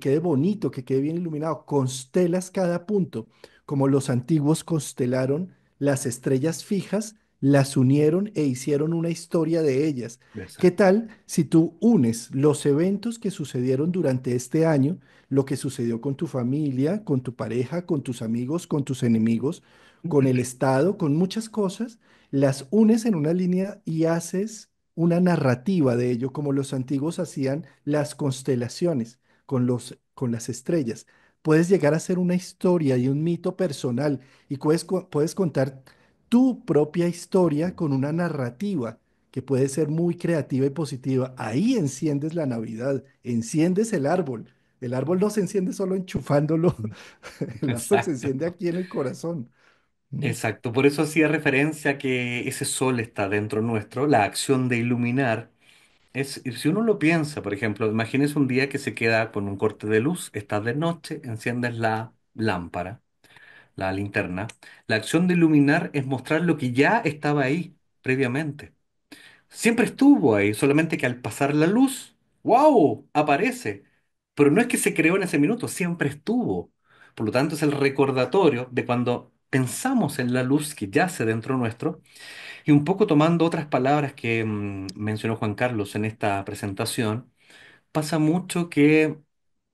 quede bonito, que quede bien iluminado. Constelas cada punto, como los antiguos constelaron las estrellas fijas, las unieron e hicieron una historia de ellas. ¿Qué Exacto. tal si tú unes los eventos que sucedieron durante este año, lo que sucedió con tu familia, con tu pareja, con tus amigos, con tus enemigos, con el Estado, con muchas cosas, las unes en una línea y haces una narrativa de ello, como los antiguos hacían las constelaciones con las estrellas? Puedes llegar a ser una historia y un mito personal y puedes contar tu propia historia con una narrativa que puede ser muy creativa y positiva. Ahí enciendes la Navidad, enciendes el árbol. El árbol no se enciende solo enchufándolo, el árbol se Exacto. enciende aquí en el corazón. ¿Mm? Exacto. Por eso hacía referencia a que ese sol está dentro nuestro, la acción de iluminar. Si uno lo piensa, por ejemplo, imagínese un día que se queda con un corte de luz, está de noche, enciendes la lámpara, la linterna. La acción de iluminar es mostrar lo que ya estaba ahí previamente. Siempre estuvo ahí, solamente que al pasar la luz, ¡wow! Aparece. Pero no es que se creó en ese minuto, siempre estuvo. Por lo tanto, es el recordatorio de cuando pensamos en la luz que yace dentro nuestro y un poco tomando otras palabras que mencionó Juan Carlos en esta presentación, pasa mucho que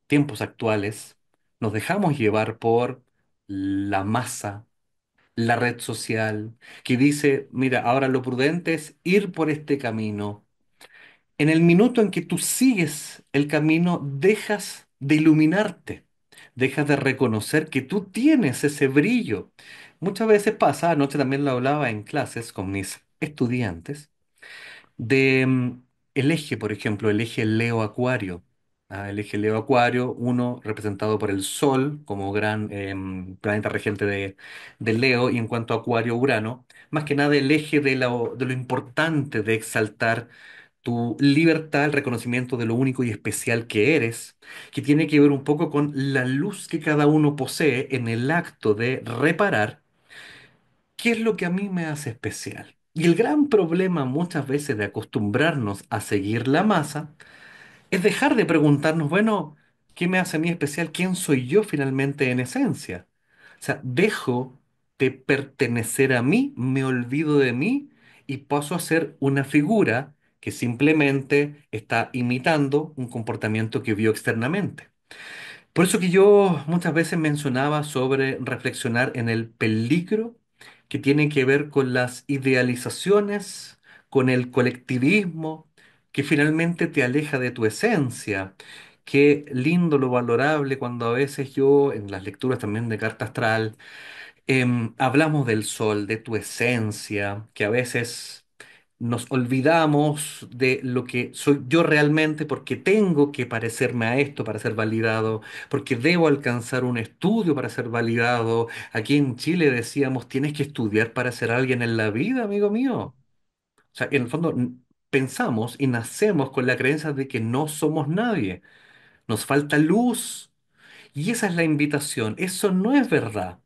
tiempos actuales nos dejamos llevar por la masa, la red social, que dice, mira, ahora lo prudente es ir por este camino. En el minuto en que tú sigues el camino, dejas de iluminarte, dejas de reconocer que tú tienes ese brillo. Muchas veces pasa, anoche también lo hablaba en clases con mis estudiantes, de el eje, por ejemplo, el eje Leo Acuario. El eje Leo Acuario, uno representado por el Sol como gran planeta regente de Leo, y en cuanto a Acuario, Urano, más que nada el eje de lo importante de exaltar tu libertad, el reconocimiento de lo único y especial que eres, que tiene que ver un poco con la luz que cada uno posee en el acto de reparar qué es lo que a mí me hace especial. Y el gran problema muchas veces de acostumbrarnos a seguir la masa es dejar de preguntarnos, bueno, ¿qué me hace a mí especial? ¿Quién soy yo finalmente en esencia? O sea, dejo de pertenecer a mí, me olvido de mí y paso a ser una figura que simplemente está imitando un comportamiento que vio externamente. Por eso que yo muchas veces mencionaba sobre reflexionar en el peligro que tiene que ver con las idealizaciones, con el colectivismo, que finalmente te aleja de tu esencia. Qué lindo lo valorable cuando a veces yo, en las lecturas también de carta astral, hablamos del sol, de tu esencia, que a veces nos olvidamos de lo que soy yo realmente porque tengo que parecerme a esto para ser validado, porque debo alcanzar un estudio para ser validado. Aquí en Chile decíamos, tienes que estudiar para ser alguien en la vida, amigo mío. O sea, en el fondo pensamos y nacemos con la creencia de que no somos nadie. Nos falta luz. Y esa es la invitación. Eso no es verdad.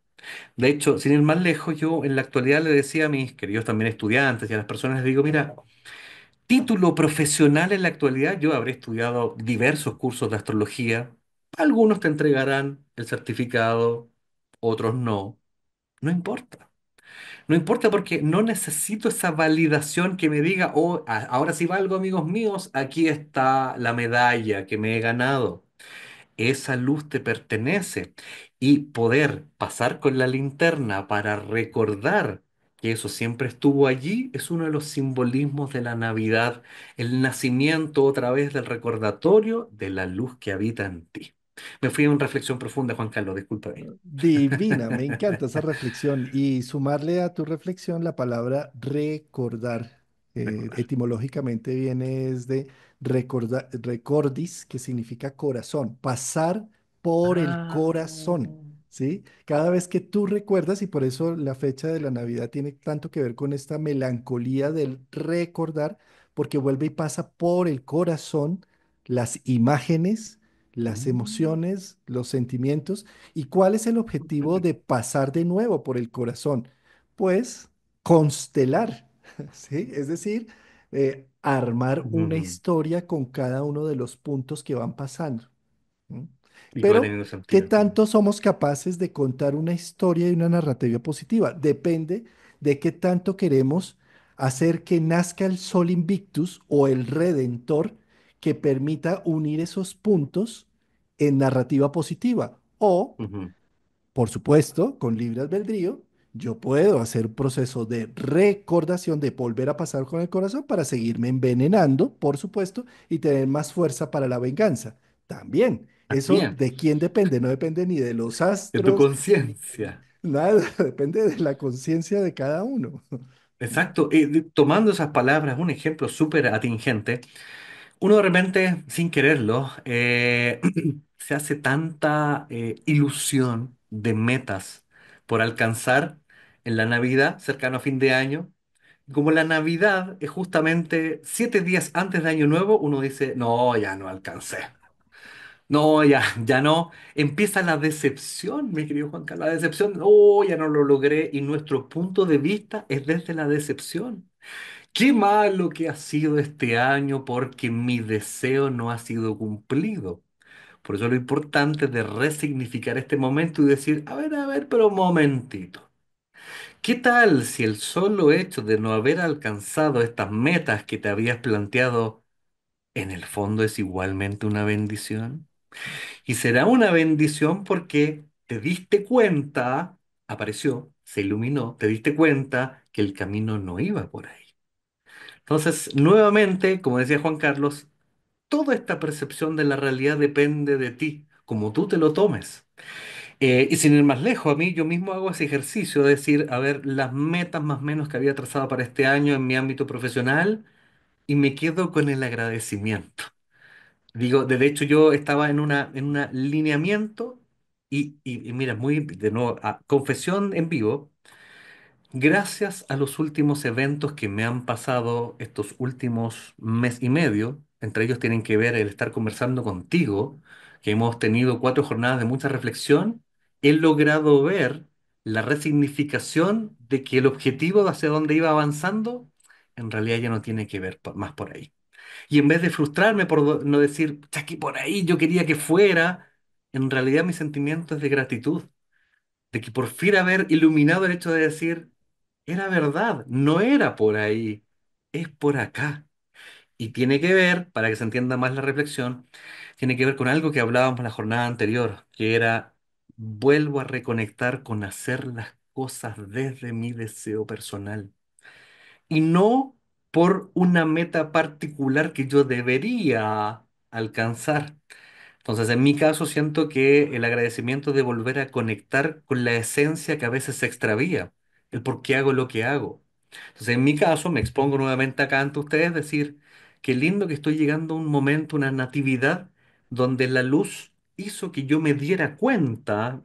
De hecho, sin ir más lejos, yo en la actualidad le decía a mis queridos también estudiantes y a las personas, les digo, mira, título profesional en la actualidad, yo habré estudiado diversos cursos de astrología, algunos te entregarán el certificado, otros no, no importa. No importa porque no necesito esa validación que me diga, oh, ahora sí valgo, amigos míos, aquí está la medalla que me he ganado. Esa luz te pertenece y poder pasar con la linterna para recordar que eso siempre estuvo allí es uno de los simbolismos de la Navidad, el nacimiento otra vez del recordatorio de la luz que habita en ti. Me fui a una reflexión profunda, Juan Carlos, discúlpame. Divina, me encanta esa reflexión y sumarle a tu reflexión la palabra recordar. Recordar. Etimológicamente viene es de recordis, que significa corazón, pasar por el Ah, corazón, ¿sí? Cada vez que tú recuerdas, y por eso la fecha de la Navidad tiene tanto que ver con esta melancolía del recordar, porque vuelve y pasa por el corazón las imágenes, las mm, emociones, los sentimientos. ¿Y cuál es el objetivo de pasar de nuevo por el corazón? Pues constelar, ¿sí? Es decir, armar una Mm. historia con cada uno de los puntos que van pasando. ¿M? Y que va Pero, teniendo ¿qué sentido. tanto somos capaces de contar una historia y una narrativa positiva? Depende de qué tanto queremos hacer que nazca el Sol Invictus o el Redentor que permita unir esos puntos en narrativa positiva. O, Ujú. por supuesto, con libre albedrío, yo puedo hacer un proceso de recordación, de volver a pasar con el corazón para seguirme envenenando, por supuesto, y tener más fuerza para la venganza. También, eso Bien, de quién depende, no depende ni de los de tu astros, conciencia. nada, depende de la conciencia de cada uno. Exacto. Tomando esas palabras, un ejemplo súper atingente, uno de repente, sin quererlo, se hace tanta ilusión de metas por alcanzar en la Navidad, cercano a fin de año. Como la Navidad es justamente 7 días antes de Año Nuevo, uno dice, no, ya no alcancé. No, ya, ya no. Empieza la decepción, mi querido Juan Carlos, la decepción, oh, ya no lo logré. Y nuestro punto de vista es desde la decepción. Qué malo que ha sido este año porque mi deseo no ha sido cumplido. Por eso lo importante de resignificar este momento y decir, a ver, pero un momentito. ¿Qué tal si el solo hecho de no haber alcanzado estas metas que te habías planteado en el fondo es igualmente una bendición? Y será una bendición porque te diste cuenta, apareció, se iluminó, te diste cuenta que el camino no iba por ahí. Entonces, nuevamente, como decía Juan Carlos, toda esta percepción de la realidad depende de ti, como tú te lo tomes. Y sin ir más lejos, a mí yo mismo hago ese ejercicio de decir, a ver, las metas más o menos que había trazado para este año en mi ámbito profesional y me quedo con el agradecimiento. Digo, de hecho yo estaba en un lineamiento y mira, muy de nuevo, confesión en vivo. Gracias a los últimos eventos que me han pasado estos últimos mes y medio, entre ellos tienen que ver el estar conversando contigo, que hemos tenido 4 jornadas de mucha reflexión, he logrado ver la resignificación de que el objetivo de hacia dónde iba avanzando, en realidad ya no tiene que ver más por ahí. Y en vez de frustrarme por no decir, que por ahí yo quería que fuera, en realidad mi sentimiento es de gratitud de que por fin haber iluminado el hecho de decir, era verdad, no era por ahí, es por acá. Y tiene que ver, para que se entienda más la reflexión, tiene que ver con algo que hablábamos la jornada anterior, que era, vuelvo a reconectar con hacer las cosas desde mi deseo personal y no por una meta particular que yo debería alcanzar. Entonces, en mi caso, siento que el agradecimiento de volver a conectar con la esencia que a veces se extravía, el por qué hago lo que hago. Entonces, en mi caso, me expongo nuevamente acá ante ustedes, decir, qué lindo que estoy llegando a un momento, una natividad, donde la luz hizo que yo me diera cuenta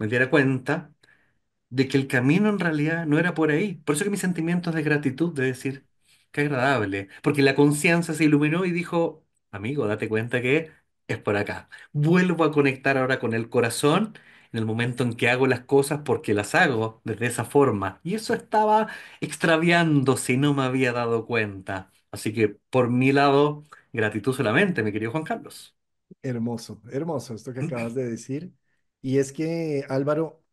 de que el camino en realidad no era por ahí. Por eso que mis sentimientos de gratitud, de decir, qué agradable, porque la conciencia se iluminó y dijo, amigo, date cuenta que es por acá. Vuelvo a conectar ahora con el corazón en el momento en que hago las cosas porque las hago desde esa forma. Y eso estaba extraviándose y no me había dado cuenta. Así que por mi lado, gratitud solamente, mi querido Juan Carlos. Hermoso, hermoso esto que acabas de decir. Y es que, Álvaro,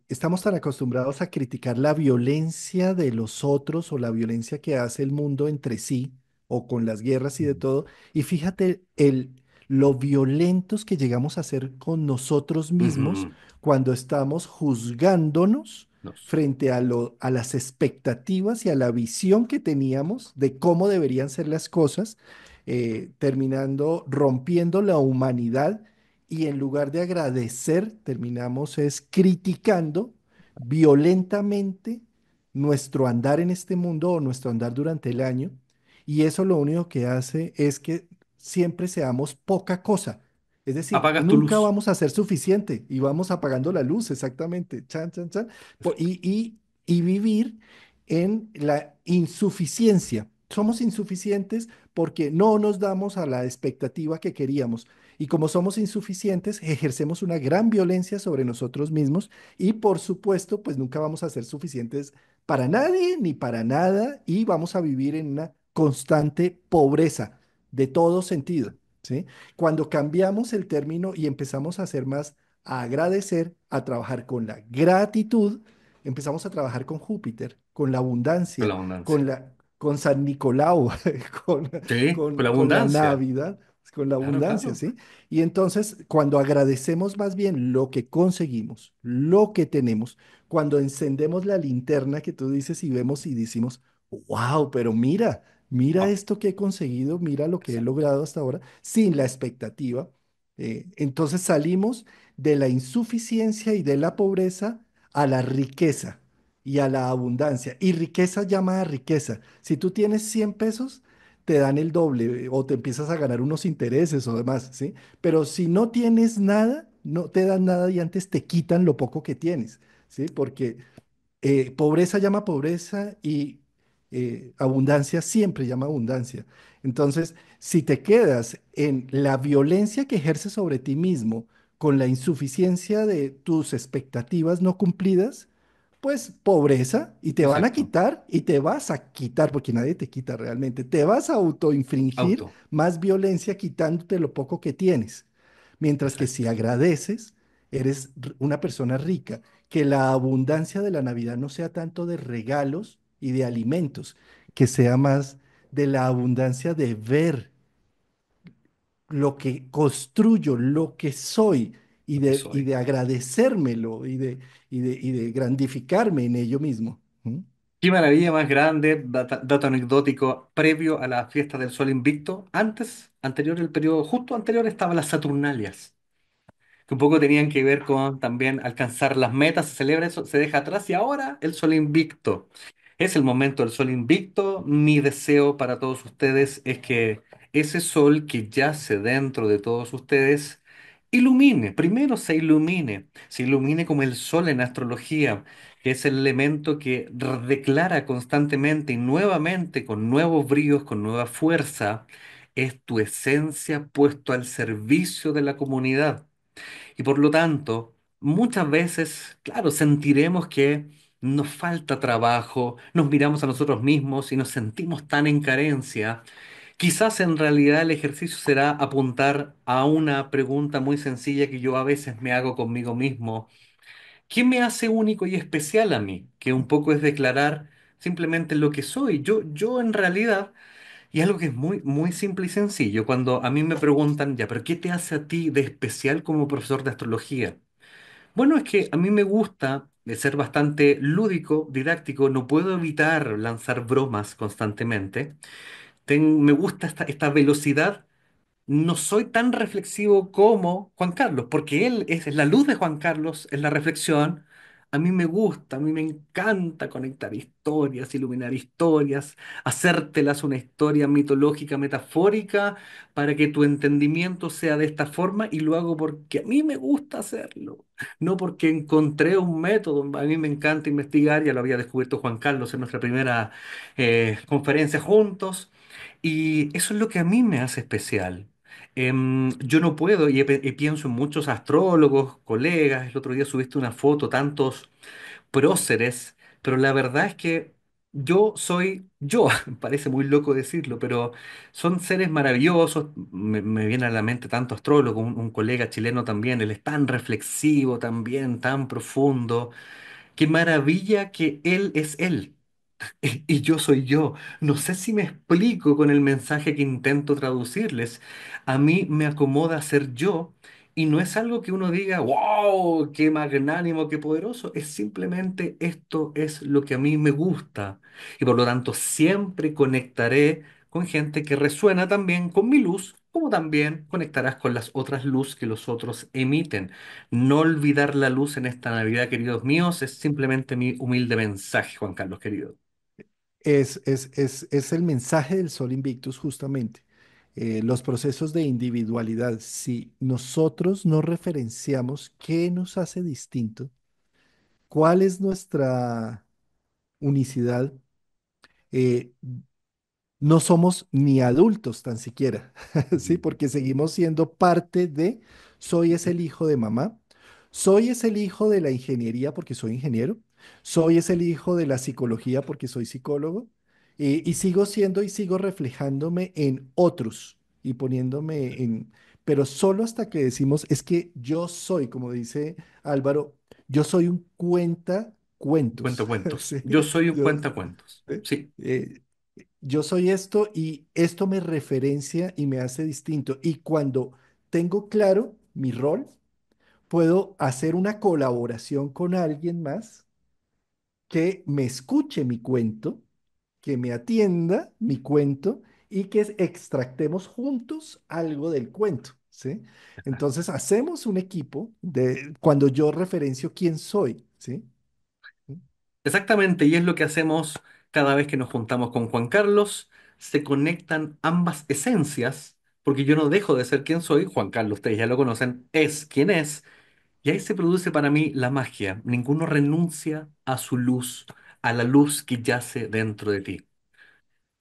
estamos tan acostumbrados a criticar la violencia de los otros o la violencia que hace el mundo entre sí o con las guerras y de todo. Y fíjate lo violentos que llegamos a ser con nosotros mismos Ujú. cuando estamos juzgándonos Nos. frente a las expectativas y a la visión que teníamos de cómo deberían ser las cosas, terminando rompiendo la humanidad y en lugar de agradecer, terminamos es criticando violentamente nuestro andar en este mundo o nuestro andar durante el año. Y eso lo único que hace es que siempre seamos poca cosa. Es decir, Apagas tu nunca luz. vamos a ser suficiente y vamos apagando la luz, exactamente. Chan, chan, chan. Y vivir en la insuficiencia. Somos insuficientes porque no nos damos a la expectativa que queríamos. Y como somos insuficientes, ejercemos una gran violencia sobre nosotros mismos y por supuesto, pues nunca vamos a ser suficientes para nadie ni para nada y vamos a vivir en una constante pobreza de todo sentido, ¿sí? Cuando cambiamos el término y empezamos a hacer más a agradecer, a trabajar con la gratitud, empezamos a trabajar con Júpiter, con la con abundancia, la abundancia. con San Nicolau, con, Sí, con la con la abundancia. Navidad, con la Claro, abundancia, claro. ¿sí? Y entonces, cuando agradecemos más bien lo que conseguimos, lo que tenemos, cuando encendemos la linterna que tú dices y vemos y decimos, wow, pero mira, mira Oh, esto que he conseguido, mira lo que he exacto, logrado hasta ahora, sin la expectativa. Entonces salimos de la insuficiencia y de la pobreza a la riqueza y a la abundancia. Y riqueza llama a riqueza. Si tú tienes 100 pesos, te dan el doble o te empiezas a ganar unos intereses o demás, ¿sí? Pero si no tienes nada, no te dan nada y antes te quitan lo poco que tienes, ¿sí? Porque pobreza llama pobreza y abundancia siempre llama abundancia. Entonces, si te quedas en la violencia que ejerces sobre ti mismo con la insuficiencia de tus expectativas no cumplidas, pues pobreza y te van a exacto. quitar y te vas a quitar, porque nadie te quita realmente, te vas a autoinfringir Auto, más violencia quitándote lo poco que tienes. Mientras que si exacto. agradeces, eres una persona rica, que la abundancia de la Navidad no sea tanto de regalos y de alimentos, que sea más de la abundancia de ver lo que construyo, lo que soy, Lo que y soy. de agradecérmelo y de grandificarme en ello mismo. ¿Mm? Qué maravilla más grande, dato anecdótico, previo a la fiesta del Sol Invicto, anterior, el periodo justo anterior estaban las Saturnalias, que un poco tenían que ver con también alcanzar las metas, se celebra eso, se deja atrás y ahora el Sol Invicto. Es el momento del Sol Invicto. Mi deseo para todos ustedes es que ese sol que yace dentro de todos ustedes ilumine, primero se ilumine como el sol en astrología, que es el elemento que declara constantemente y nuevamente con nuevos bríos, con nueva fuerza, es tu esencia puesto al servicio de la comunidad. Y por lo tanto, muchas veces, claro, sentiremos que nos falta trabajo, nos miramos a nosotros mismos y nos sentimos tan en carencia. Quizás en realidad el ejercicio será apuntar a una pregunta muy sencilla que yo a veces me hago conmigo mismo. ¿Qué me hace único y especial a mí? Que un poco es declarar simplemente lo que soy. Yo en realidad, y algo que es muy, muy simple y sencillo, cuando a mí me preguntan, ya, pero ¿qué te hace a ti de especial como profesor de astrología? Bueno, es que a mí me gusta ser bastante lúdico, didáctico, no puedo evitar lanzar bromas constantemente. Me gusta esta velocidad. No soy tan reflexivo como Juan Carlos, porque él es la luz de Juan Carlos, es la reflexión. A mí me gusta, a mí me encanta conectar historias, iluminar historias, hacértelas una historia mitológica, metafórica, para que tu entendimiento sea de esta forma y lo hago porque a mí me gusta hacerlo, no porque encontré un método. A mí me encanta investigar, ya lo había descubierto Juan Carlos en nuestra primera conferencia juntos, y eso es lo que a mí me hace especial. Yo no puedo, y pienso en muchos astrólogos, colegas, el otro día subiste una foto, tantos próceres, pero la verdad es que yo soy yo, parece muy loco decirlo, pero son seres maravillosos, me viene a la mente tanto astrólogo, un colega chileno también, él es tan reflexivo también, tan profundo, qué maravilla que él es él. Y yo soy yo. No sé si me explico con el mensaje que intento traducirles. A mí me acomoda ser yo y no es algo que uno diga, wow, qué magnánimo, qué poderoso. Es simplemente esto es lo que a mí me gusta. Y por lo tanto siempre conectaré con gente que resuena también con mi luz, como también conectarás con las otras luz que los otros emiten. No olvidar la luz en esta Navidad, queridos míos, es simplemente mi humilde mensaje, Juan Carlos, querido. Es el mensaje del Sol Invictus justamente. Los procesos de individualidad, si nosotros no referenciamos qué nos hace distinto, cuál es nuestra unicidad, eh, no somos ni adultos tan siquiera, ¿sí? Porque seguimos siendo parte de, soy es el hijo de mamá, soy es el hijo de la ingeniería porque soy ingeniero, soy es el hijo de la psicología porque soy psicólogo, Y sigo siendo y sigo reflejándome en otros y poniéndome en, pero solo hasta que decimos, es que yo soy, como dice Álvaro, yo soy un cuenta cuentos. Cuentacuentos. Sí, Yo soy un yo, cuentacuentos. ¿sí? Sí. Yo soy esto y esto me referencia y me hace distinto. Y cuando tengo claro mi rol, puedo hacer una colaboración con alguien más que me escuche mi cuento, que me atienda mi cuento y que extractemos juntos algo del cuento, ¿sí? Entonces hacemos un equipo de cuando yo referencio quién soy, ¿sí? Exactamente, y es lo que hacemos cada vez que nos juntamos con Juan Carlos. Se conectan ambas esencias, porque yo no dejo de ser quien soy. Juan Carlos, ustedes ya lo conocen, es quien es. Y ahí se produce para mí la magia. Ninguno renuncia a su luz, a la luz que yace dentro de ti.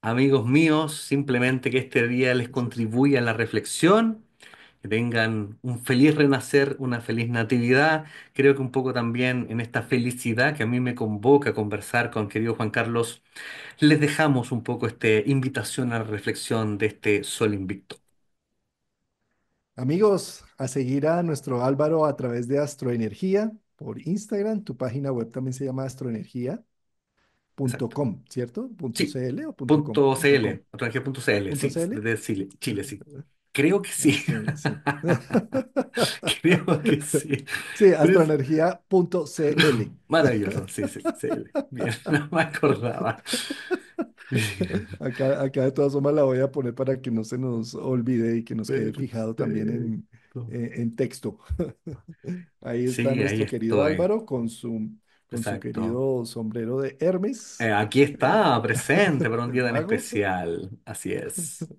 Amigos míos, simplemente que este día les Gracias. contribuya a la reflexión, que tengan un feliz renacer, una feliz natividad. Creo que un poco también en esta felicidad que a mí me convoca a conversar con querido Juan Carlos, les dejamos un poco esta invitación a la reflexión de este sol invicto. Amigos, a seguir a nuestro Álvaro a través de Astroenergía por Instagram. Tu página web también se llama Exacto. astroenergía.com, ¿cierto? Punto Sí, .cl o punto .com. punto Punto .com. CL, .cl, Punto sí, .cl. desde Chile, Chile, sí. Creo que sí. Sí. Creo que sí. Sí, Pero astroenergía.cl. maravilloso, sí, sí, CL. Bien, no me acordaba. Acá de todas formas la voy a poner para que no se nos olvide y que nos quede fijado también Perfecto. en texto. Ahí está Sí, ahí nuestro querido estoy. Álvaro con su Exacto. querido sombrero de Hermes, Aquí está, presente para un el día tan mago. especial. Así es.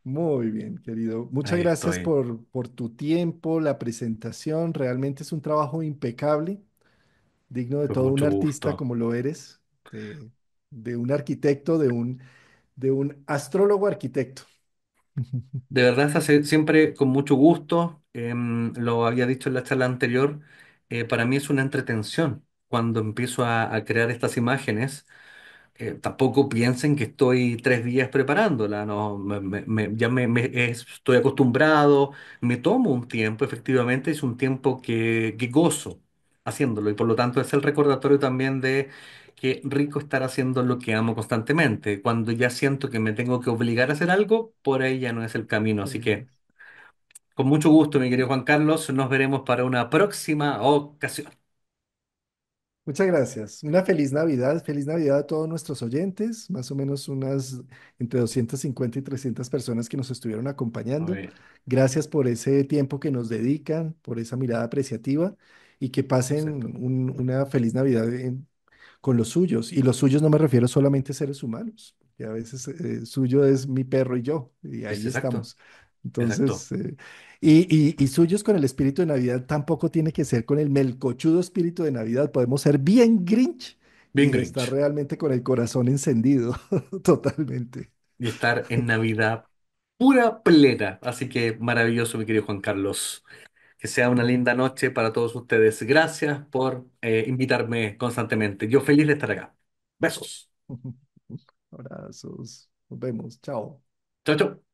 Muy bien, querido. Muchas Ahí gracias estoy. por tu tiempo, la presentación. Realmente es un trabajo impecable, digno de Con todo un mucho artista gusto. como lo eres, de un arquitecto, de un astrólogo arquitecto. De verdad, se hace siempre con mucho gusto. Lo había dicho en la charla anterior. Para mí es una entretención cuando empiezo a crear estas imágenes. Tampoco piensen que estoy 3 días preparándola, no, ya estoy acostumbrado, me tomo un tiempo, efectivamente, es un tiempo que gozo haciéndolo y por lo tanto es el recordatorio también de que rico estar haciendo lo que amo constantemente. Cuando ya siento que me tengo que obligar a hacer algo, por ahí ya no es el camino. Así que con mucho gusto, mi querido Juan Carlos, nos veremos para una próxima ocasión. Muchas gracias. Una feliz Navidad a todos nuestros oyentes, más o menos unas entre 250 y 300 personas que nos estuvieron Muy acompañando. bien. Gracias por ese tiempo que nos dedican, por esa mirada apreciativa y que pasen Exacto. una feliz Navidad con los suyos. Y los suyos no me refiero solamente a seres humanos, que a veces suyo es mi perro y yo, y Es ahí exacto, estamos. Entonces, exacto. y suyos con el espíritu de Navidad tampoco tiene que ser con el melcochudo espíritu de Navidad. Podemos ser bien Grinch Bien y estar Grinch. realmente con el corazón encendido, totalmente. Y estar en Navidad pura plena. Así que maravilloso, mi querido Juan Carlos. Que sea una linda noche para todos ustedes. Gracias por invitarme constantemente. Yo feliz de estar acá. Besos. Abrazos. Nos vemos. Chao. Chao, chao.